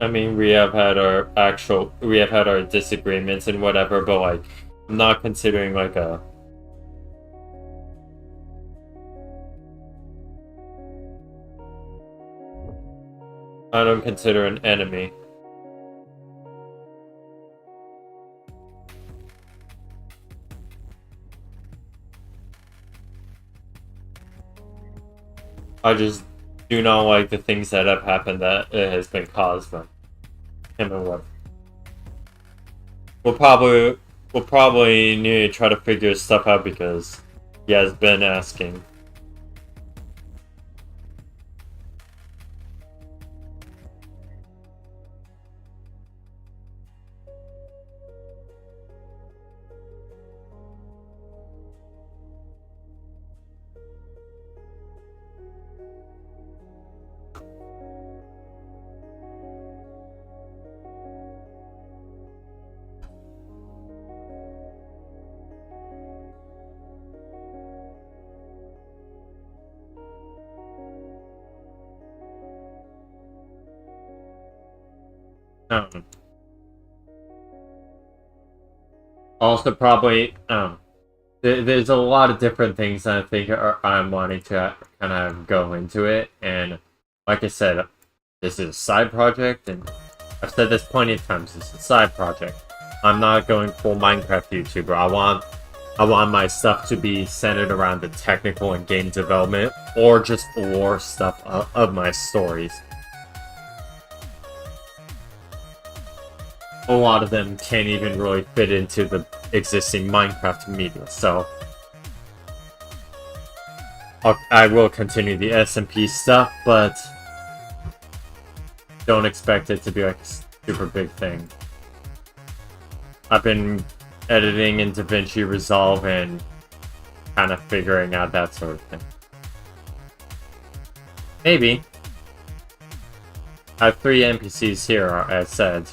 I mean, we have had our disagreements and whatever, but like, I'm not considering like a... I don't consider an enemy. I just do not like the things that have happened that it has been caused from him and what. We'll probably need to try to figure stuff out because he has been asking. Also, probably, there's a lot of different things that I think I'm wanting to kind of go into it. And like I said, this is a side project, and I've said this plenty of times, this is a side project. I'm not going full Minecraft YouTuber. I want my stuff to be centered around the technical and game development, or just lore stuff of my stories. A lot of them can't even really fit into the existing Minecraft media, so I will continue the SMP stuff, but don't expect it to be like a super big thing. I've been editing in DaVinci Resolve and kind of figuring out that sort of thing. Maybe. I have 3 NPCs here, as said.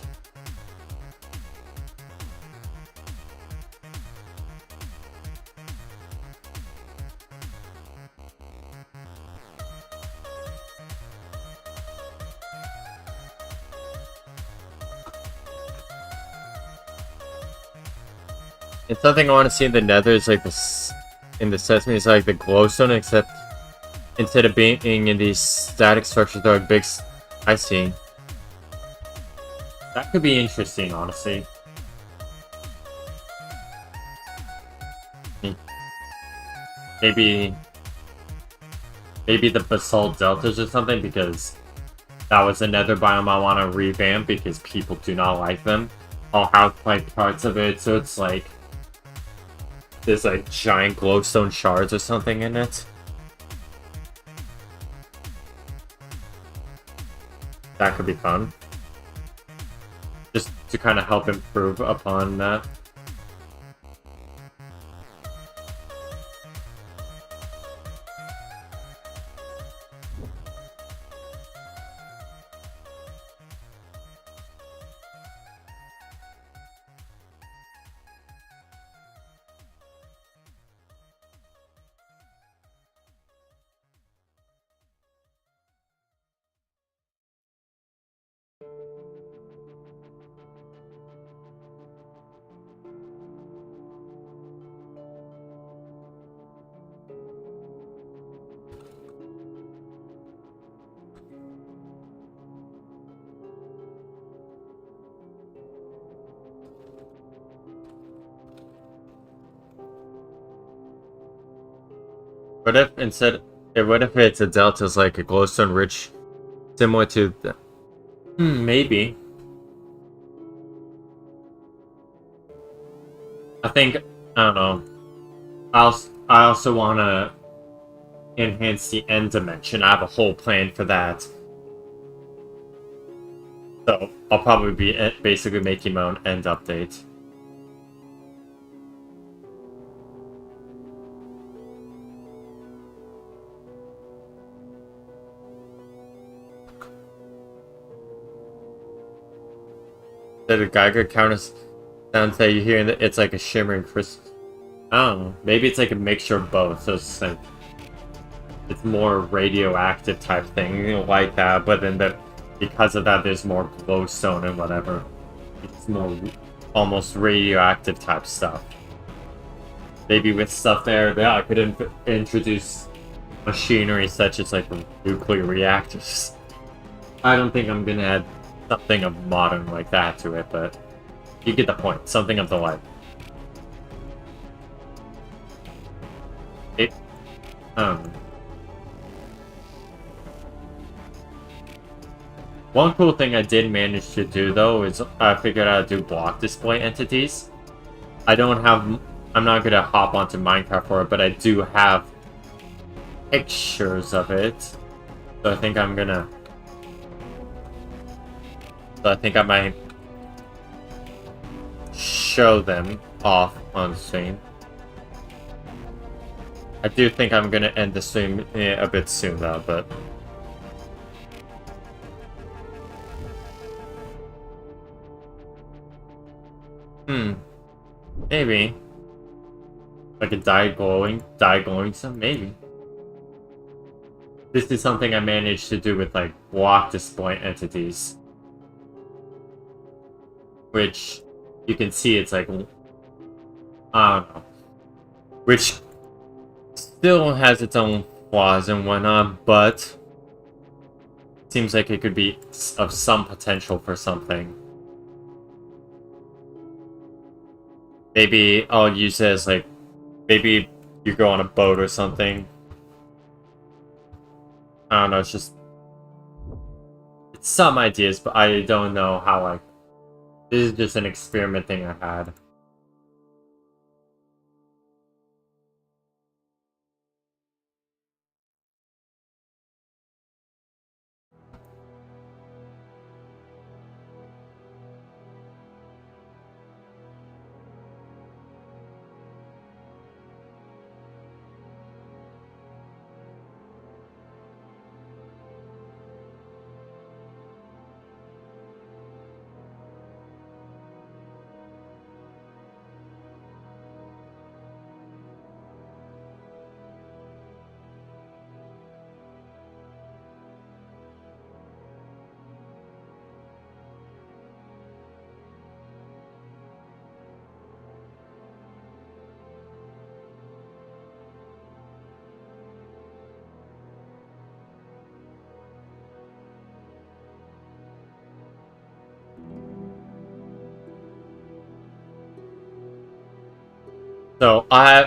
And something I want to see in the Nether is like this, in the Sesame, is like the glowstone, except instead of being in these static structures, they're like big. I see. That could be interesting, honestly. Maybe the basalt deltas or something, because that was another biome I want to revamp because people do not like them. I'll have like parts of it, so it's like there's like giant glowstone shards or something in it. That could be fun. Just to kind of help improve upon that. What if it's a delta's like a glowstone rich, similar to the... maybe. I don't know. I also want to enhance the end dimension. I have a whole plan for that. So I'll probably be basically making my own end update. The Geiger counter sounds that you hear, it's like a shimmering crystal. I don't know. Maybe it's like a mixture of both. So it's like it's more radioactive type thing like that. But then because of that, there's more glowstone and whatever. It's more almost radioactive type stuff. Maybe with stuff there, I could introduce machinery such as like nuclear reactors. I don't think I'm gonna add something of modern like that to it, but you get the point. Something of the like. One cool thing I did manage to do though is I figured out how to do block display entities. I'm not gonna hop onto Minecraft for it, but I do have pictures of it. So I think I might show them off on stream. I do think I'm gonna end the stream a bit soon though, but maybe like a dye glowing stuff, maybe. This is something I managed to do with like block display entities, which you can see it's like, I don't know, which still has its own flaws and whatnot, but seems like it could be of some potential for something. Maybe I'll use it as like, maybe you go on a boat or something. I don't know, it's some ideas, but I don't know how, like, this is just an experiment thing I had.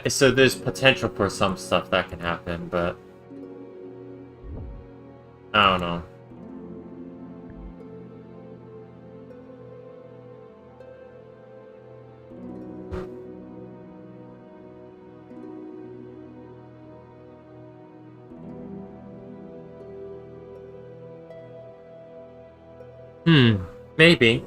So there's potential for some stuff that can happen, but I don't know. Maybe.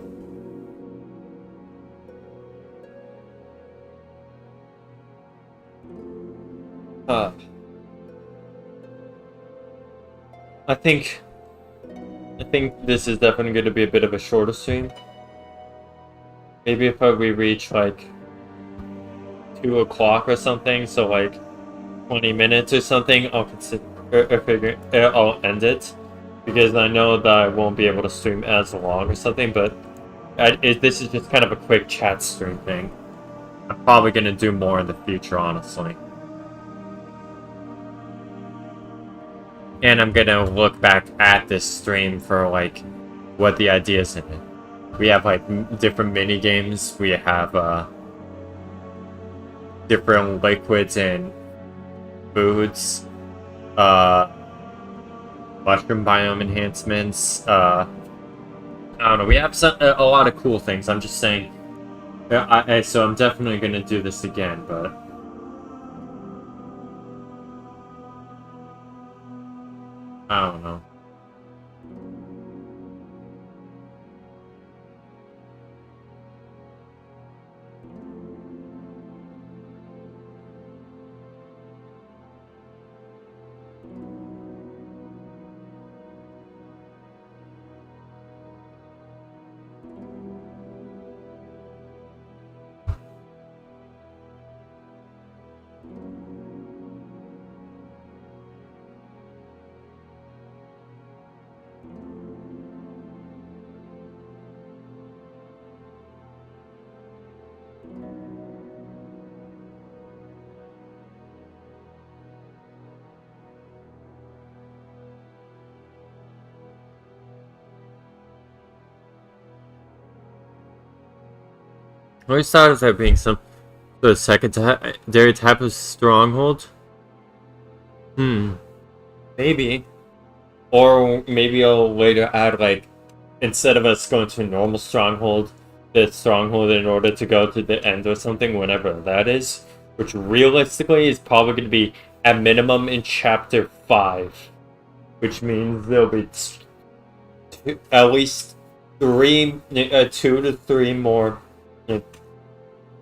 I think this is definitely going to be a bit of a shorter stream. Maybe if we reach like 2 o'clock or something, so like 20 minutes or something, I'll I'll end it, because I know that I won't be able to stream as long or something. But this is just kind of a quick chat stream thing. I'm probably going to do more in the future, honestly. And I'm gonna look back at this stream for like what the ideas in it. We have like different mini games. We have different liquids and foods. Mushroom biome enhancements. I don't know. We have a lot of cool things. I'm just saying. So I'm definitely gonna do this again, but. I don't know. I always thought of there being some sort of secondary type of stronghold. Maybe. Or maybe I'll later add like instead of us going to a normal stronghold, the stronghold in order to go to the end or something, whenever that is, which realistically is probably going to be at minimum in chapter 5, which means there'll be at least 2 to 3 more,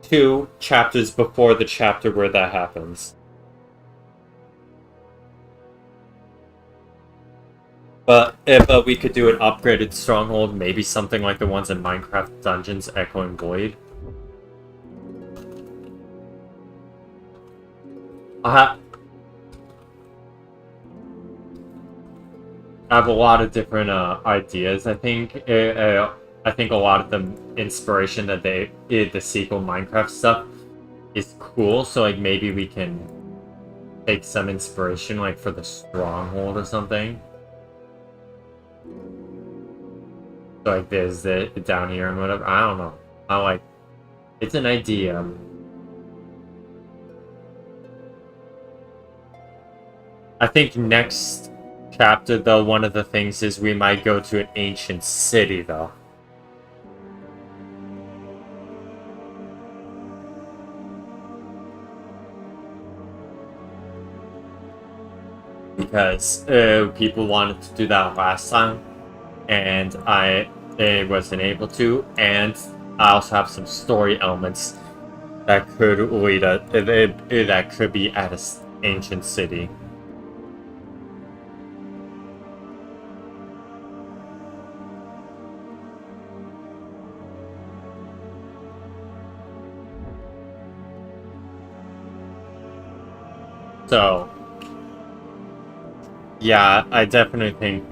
2 chapters before the chapter where that happens. But if we could do an upgraded stronghold, maybe something like the ones in Minecraft Dungeons, Echoing Void. I have a lot of different ideas. I think a lot of the inspiration that the sequel Minecraft stuff is cool. So like maybe we can take some inspiration like for the stronghold or something. So like there's the down here and whatever. I don't know. It's an idea. I think next chapter, though, one of the things is we might go to an ancient city, though. Because people wanted to do that last time, and I wasn't able to, and I also have some story elements that could lead that could be at an ancient city. So, yeah, I definitely think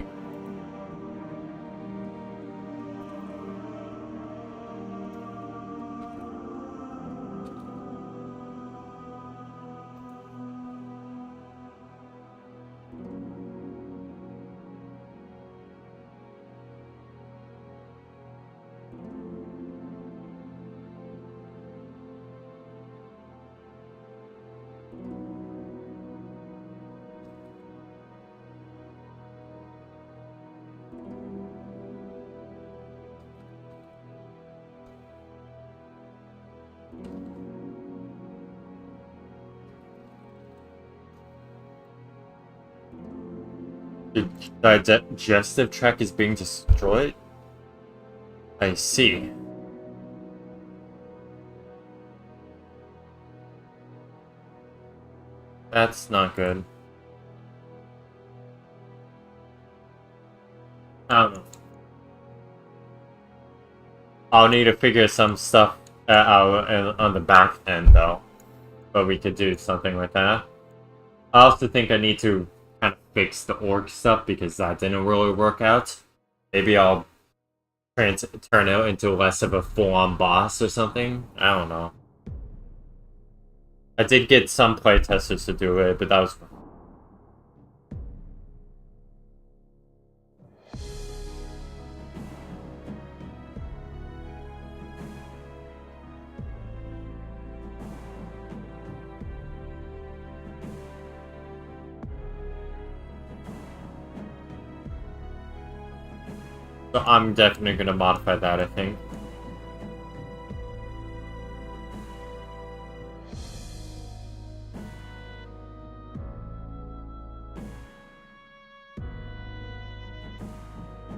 the digestive tract is being destroyed? I see. That's not good. I don't know. I'll need to figure some stuff out on the back end, though. But we could do something like that. I also think I need to kind of fix the orc stuff because that didn't really work out. Maybe I'll turn it into less of a full-on boss or something. I don't know. I did get some playtesters to do it, but that was... So I'm definitely going to modify that, I think.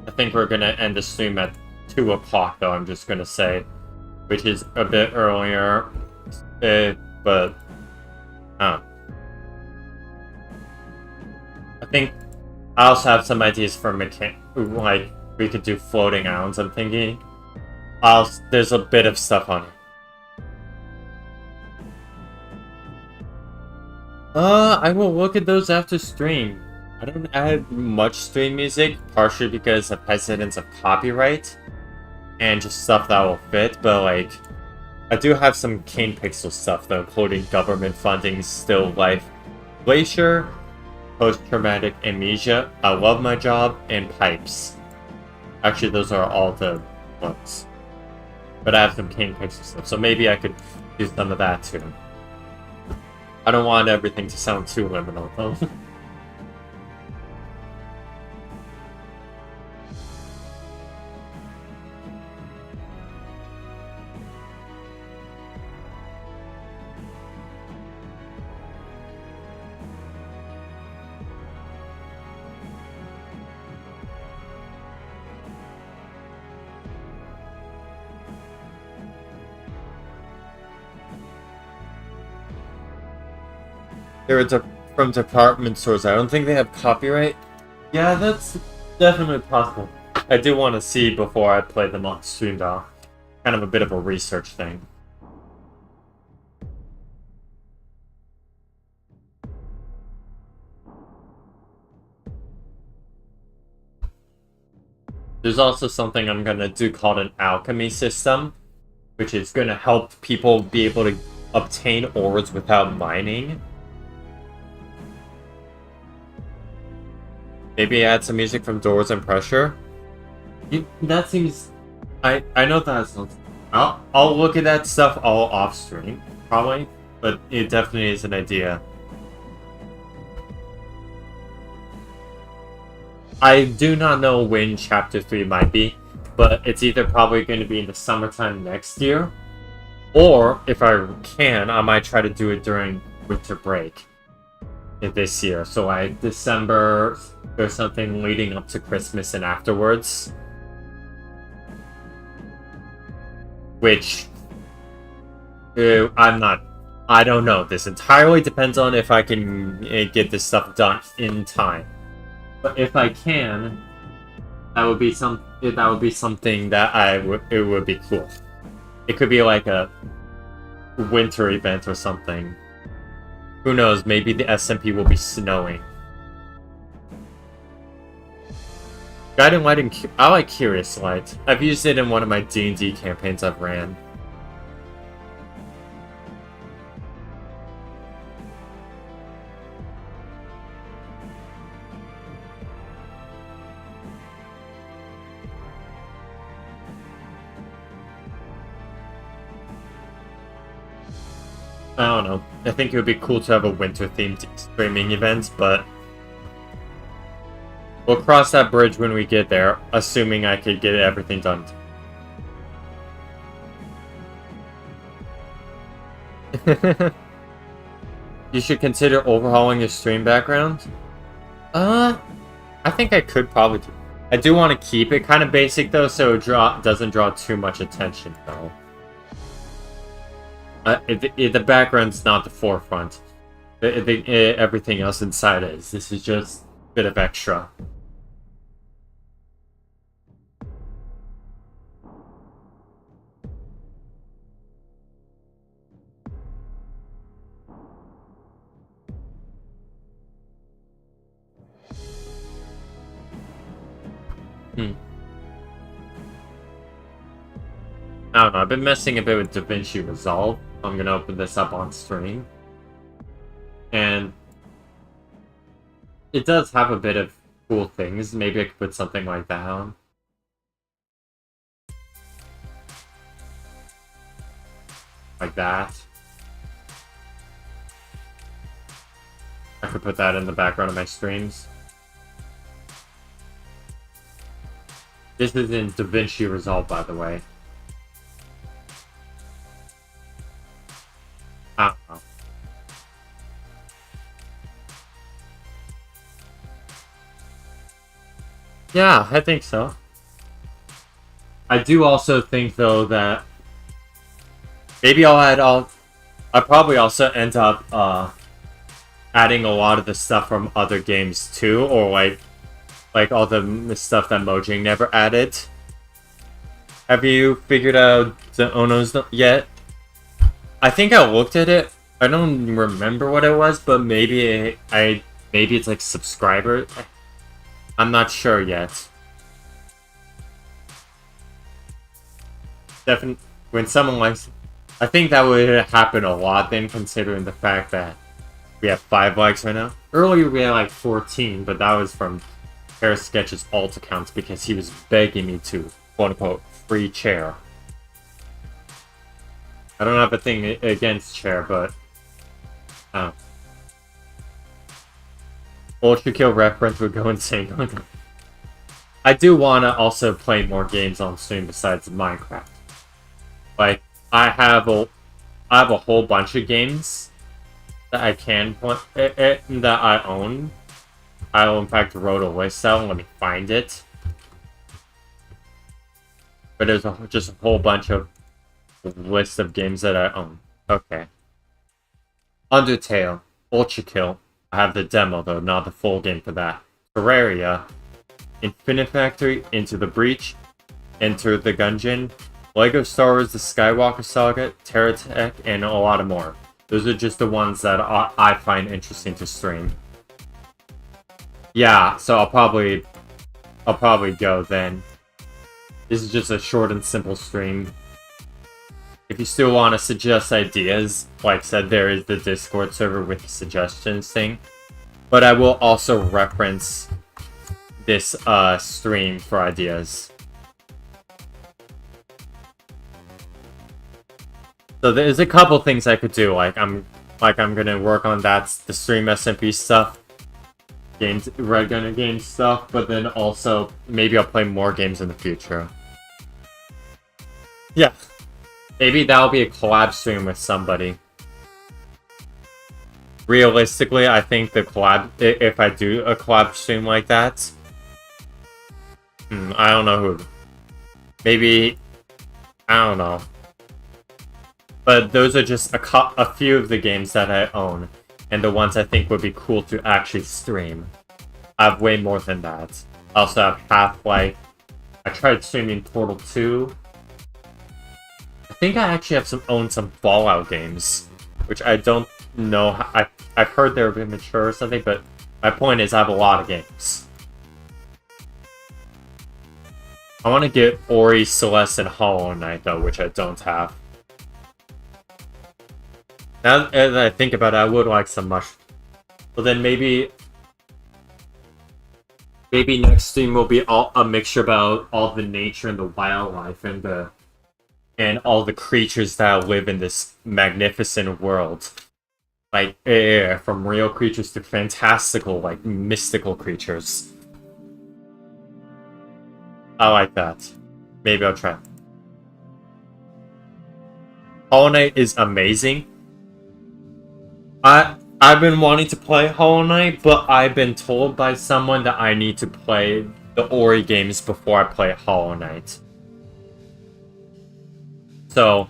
I think we're going to end the stream at 2 o'clock, though, I'm just going to say. Which is a bit earlier, but... I think I also have some ideas for like, we could do floating islands, I'm thinking. There's a bit of stuff on it. I will look at those after stream. I don't add much stream music, partially because of hesitance of copyright, and just stuff that will fit, but like, I do have some Cane Pixel stuff though, including government funding, still life, glacier, post-traumatic amnesia, I love my job, and pipes. Actually, those are all the ones. But I have some Cane Pixel stuff, so maybe I could do some of that too. I don't want everything to sound too liminal though. They're from department stores. I don't think they have copyright. Yeah, that's definitely possible. I do want to see before I play them on stream, though. Kind of a bit of a research thing. There's also something I'm gonna do called an alchemy system, which is gonna help people be able to obtain ores without mining. Maybe add some music from Doors and Pressure. That seems... I know that sounds... I'll look at that stuff all off stream, probably, but it definitely is an idea. I do not know when Chapter 3 might be, but it's either probably going to be in the summertime next year, or if I can, I might try to do it during winter break this year. So like December or something leading up to Christmas and afterwards. Which, I don't know. This entirely depends on if I can get this stuff done in time. But if I can, that would be something that it would be cool. It could be like a winter event or something. Who knows? Maybe the SMP will be snowing. Guiding Light I like Curious Light. I've used it in one of my D&D campaigns I've ran. I don't know. I think it would be cool to have a winter-themed streaming event, but we'll cross that bridge when we get there, assuming I could get everything done. You should consider overhauling your stream background? I think I could probably do. I do want to keep it kind of basic, though, so it doesn't draw too much attention, though. The background's not the forefront. Everything else inside is. This is just a bit of extra. I don't know, I've been messing a bit with DaVinci Resolve. I'm gonna open this up on stream. And it does have a bit of cool things. Maybe I could put something like that on. Like that. I could put that in the background of my streams. This is in DaVinci Resolve, by the way. I don't know. Yeah, I think so. I do also think, though, that maybe I'll probably also end up adding a lot of the stuff from other games too, or like all the stuff that Mojang never added. Have you figured out the Onos yet? I think I looked at it. I don't remember what it was, but maybe it's like subscriber. I'm not sure yet. Definitely, when someone likes, I think that would happen a lot then, considering the fact that we have 5 likes right now. Earlier we had like 14, but that was from Paris Sketch's alt accounts because he was begging me to, quote unquote, free chair. I don't have a thing against chair, but Ultra Kill reference would go insane. I do want to also play more games on stream besides Minecraft. Like, I have a whole bunch of games that I can play, that I own. I will in fact wrote a list out. Let me find it. But there's just a whole bunch of list of games that I own. Okay. Undertale. Ultra Kill. I have the demo though, not the full game for that. Terraria, Infinite Factory, Into the Breach, Enter the Gungeon, Lego Star Wars The Skywalker Saga, TerraTech, and a lot of more. Those are just the ones that I find interesting to stream. Yeah, so I'll probably go then. This is just a short and simple stream. If you still want to suggest ideas, like I said, there is the Discord server with the suggestions thing. But I will also reference this stream for ideas. So there's a couple things I could do, like I'm gonna work on the stream SMP stuff, games, Red Gunner game stuff, but then also maybe I'll play more games in the future. Yeah, maybe that'll be a collab stream with somebody. Realistically, I think the collab, if I do a collab stream like that, I don't know who. Maybe, I don't know. But those are just a few of the games that I own, and the ones I think would be cool to actually stream. I have way more than that. I also have Half-Life. I tried streaming Portal 2. I think I actually have own some Fallout games, which I don't know. I've heard they're a bit mature or something, but my point is I have a lot of games. I want to get Ori, Celeste, and Hollow Knight though, which I don't have. Now that I think about it, I would like some mush. But then maybe next stream will be a mixture about all the nature and the wildlife and all the creatures that live in this magnificent world. Like, from real creatures to fantastical, like, mystical creatures. I like that. Maybe I'll try. Hollow Knight is amazing. I've been wanting to play Hollow Knight, but I've been told by someone that I need to play the Ori games before I play Hollow Knight. So,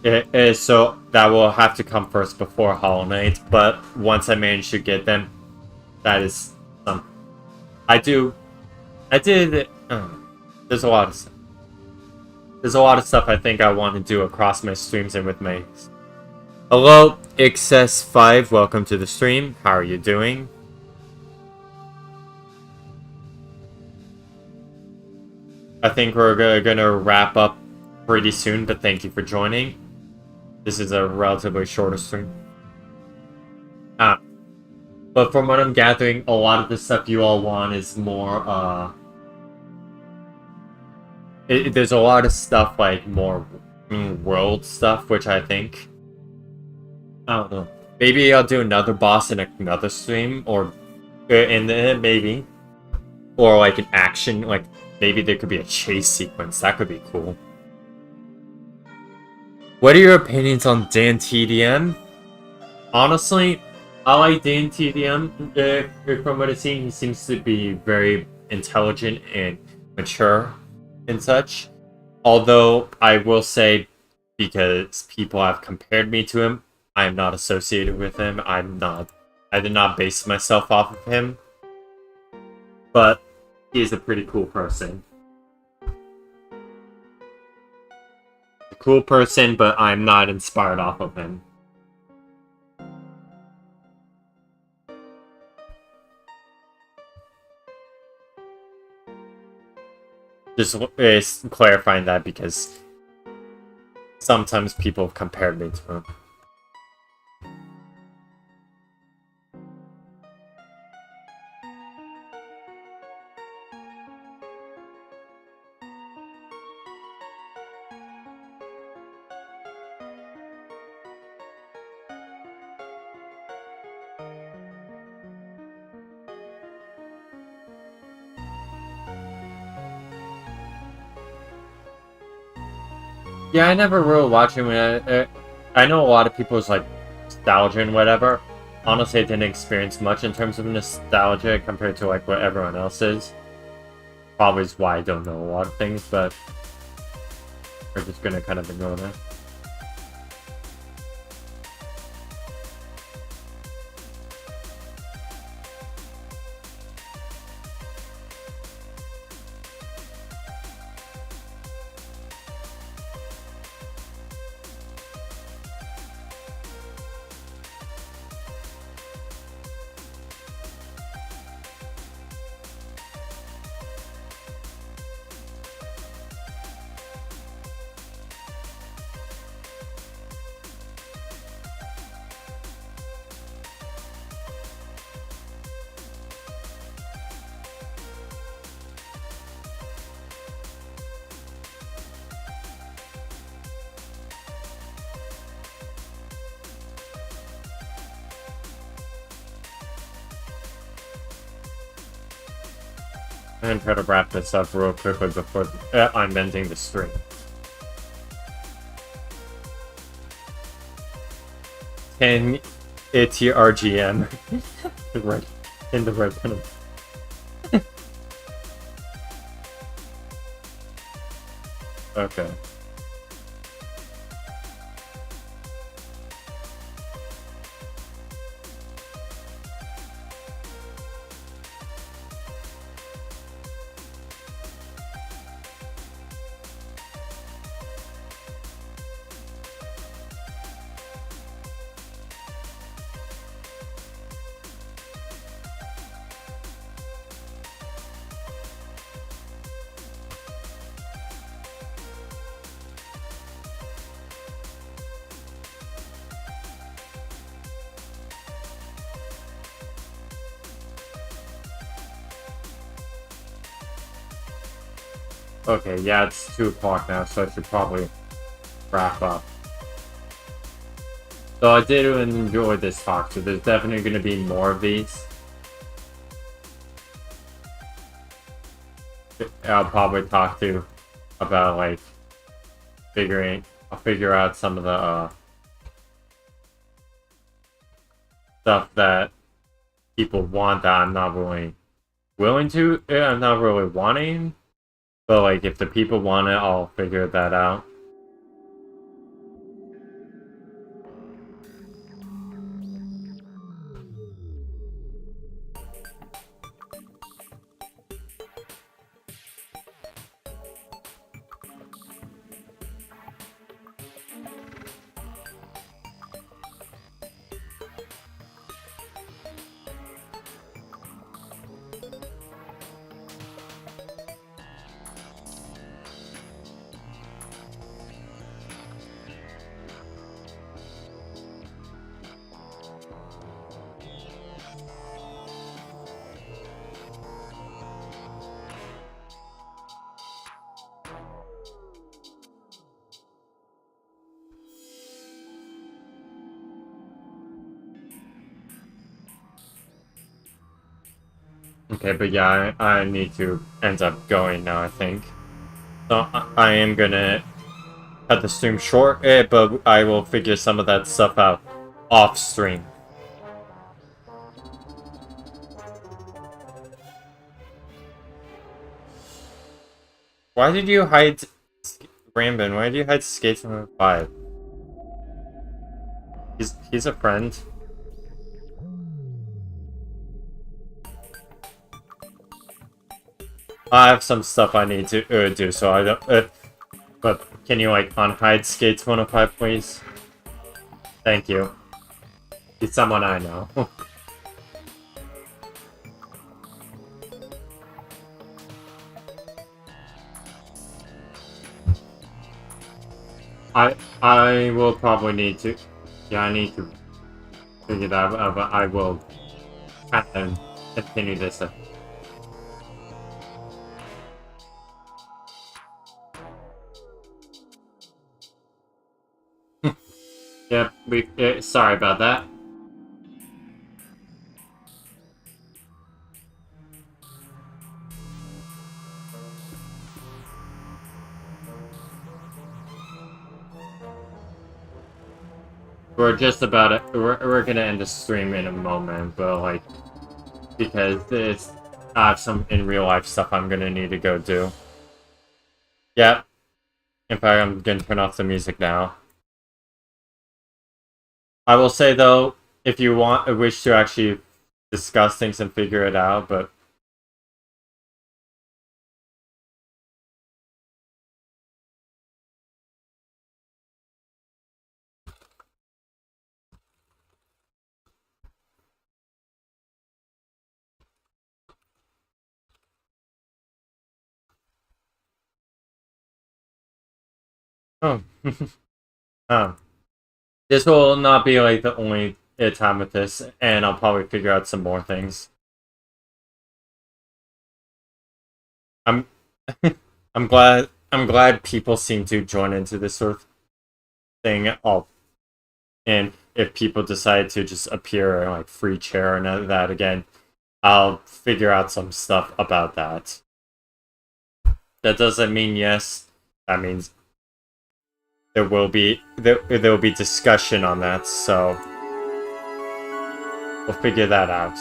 so that will have to come first before Hollow Knight, but once I manage to get them, that is something. There's a lot of stuff. There's a lot of stuff I think I want to do across my streams and with my... Hello, XS5, welcome to the stream. How are you doing? I think we're gonna wrap up pretty soon, but thank you for joining. This is a relatively shorter stream. But from what I'm gathering, a lot of the stuff you all want is more, there's a lot of stuff, like, more world stuff, which I think... I don't know. Maybe I'll do another boss in another stream, or... maybe. Or, like, an action, like, maybe there could be a chase sequence. That could be cool. What are your opinions on Dan TDM? Honestly, I like Dan TDM. From what I've seen, he seems to be very intelligent and mature and such. Although, I will say, because people have compared me to him, I am not associated with him. I did not base myself off of him. But he is a pretty cool person. A cool person, but I'm not inspired off of him. Just clarifying that because sometimes people have compared me to him. Yeah, I never really watched him. I know a lot of people's like nostalgia and whatever. Honestly, I didn't experience much in terms of nostalgia compared to like what everyone else is. Probably is why I don't know a lot of things, but we're just gonna kind of ignore that. And try to wrap this up real quickly before I'm ending the stream. Can ATRGM right in the red pen. Okay. Okay, yeah, it's 2 o'clock now, so I should probably wrap up. So I did enjoy this talk, so there's definitely going to be more of these. I'll probably talk to about, like, I'll figure out some of the, stuff that people want that I'm not really willing to, I'm not really wanting. But, like, if the people want it, I'll figure that out. Okay, but yeah, I need to end up going now, I think. So I am gonna cut the stream short, but I will figure some of that stuff out off stream. Why did you hide Rambin? Why did you hide Skates number 5? He's a friend. I have some stuff I need to do, so I don't. But can you like unhide Skates 105, please? Thank you. He's someone I know. I will probably need to. Yeah, I need to figure that out, but I will try and continue this. Yep, sorry about that. We're just about it. We're gonna end the stream in a moment, but like, because I have some in real life stuff I'm gonna need to go do. Yep. In fact, I'm gonna turn off the music now. I will say though, if you wish to actually discuss things and figure it out, but oh, this will not be like the only time with this, and I'll probably figure out some more things. I'm I'm glad people seem to join into this sort of thing. And if people decide to just appear in like free chair and that again, I'll figure out some stuff about that. That doesn't mean yes. That means there will be discussion on that, so we'll figure that out.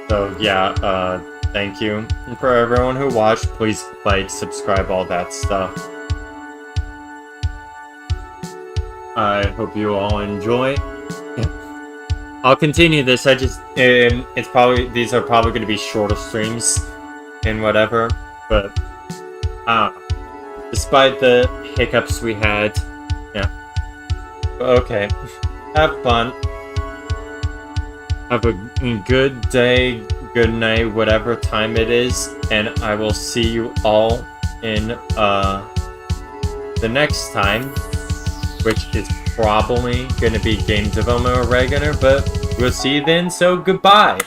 So yeah, thank you for everyone who watched. Please like, subscribe, all that stuff. I hope you all enjoy. I'll continue this. These are probably going to be shorter streams and whatever, but despite the hiccups we had, yeah. Okay, have fun. Have a good day, good night, whatever time it is, and I will see you all in the next time, which is probably going to be game development or regular, but we'll see you then, so goodbye!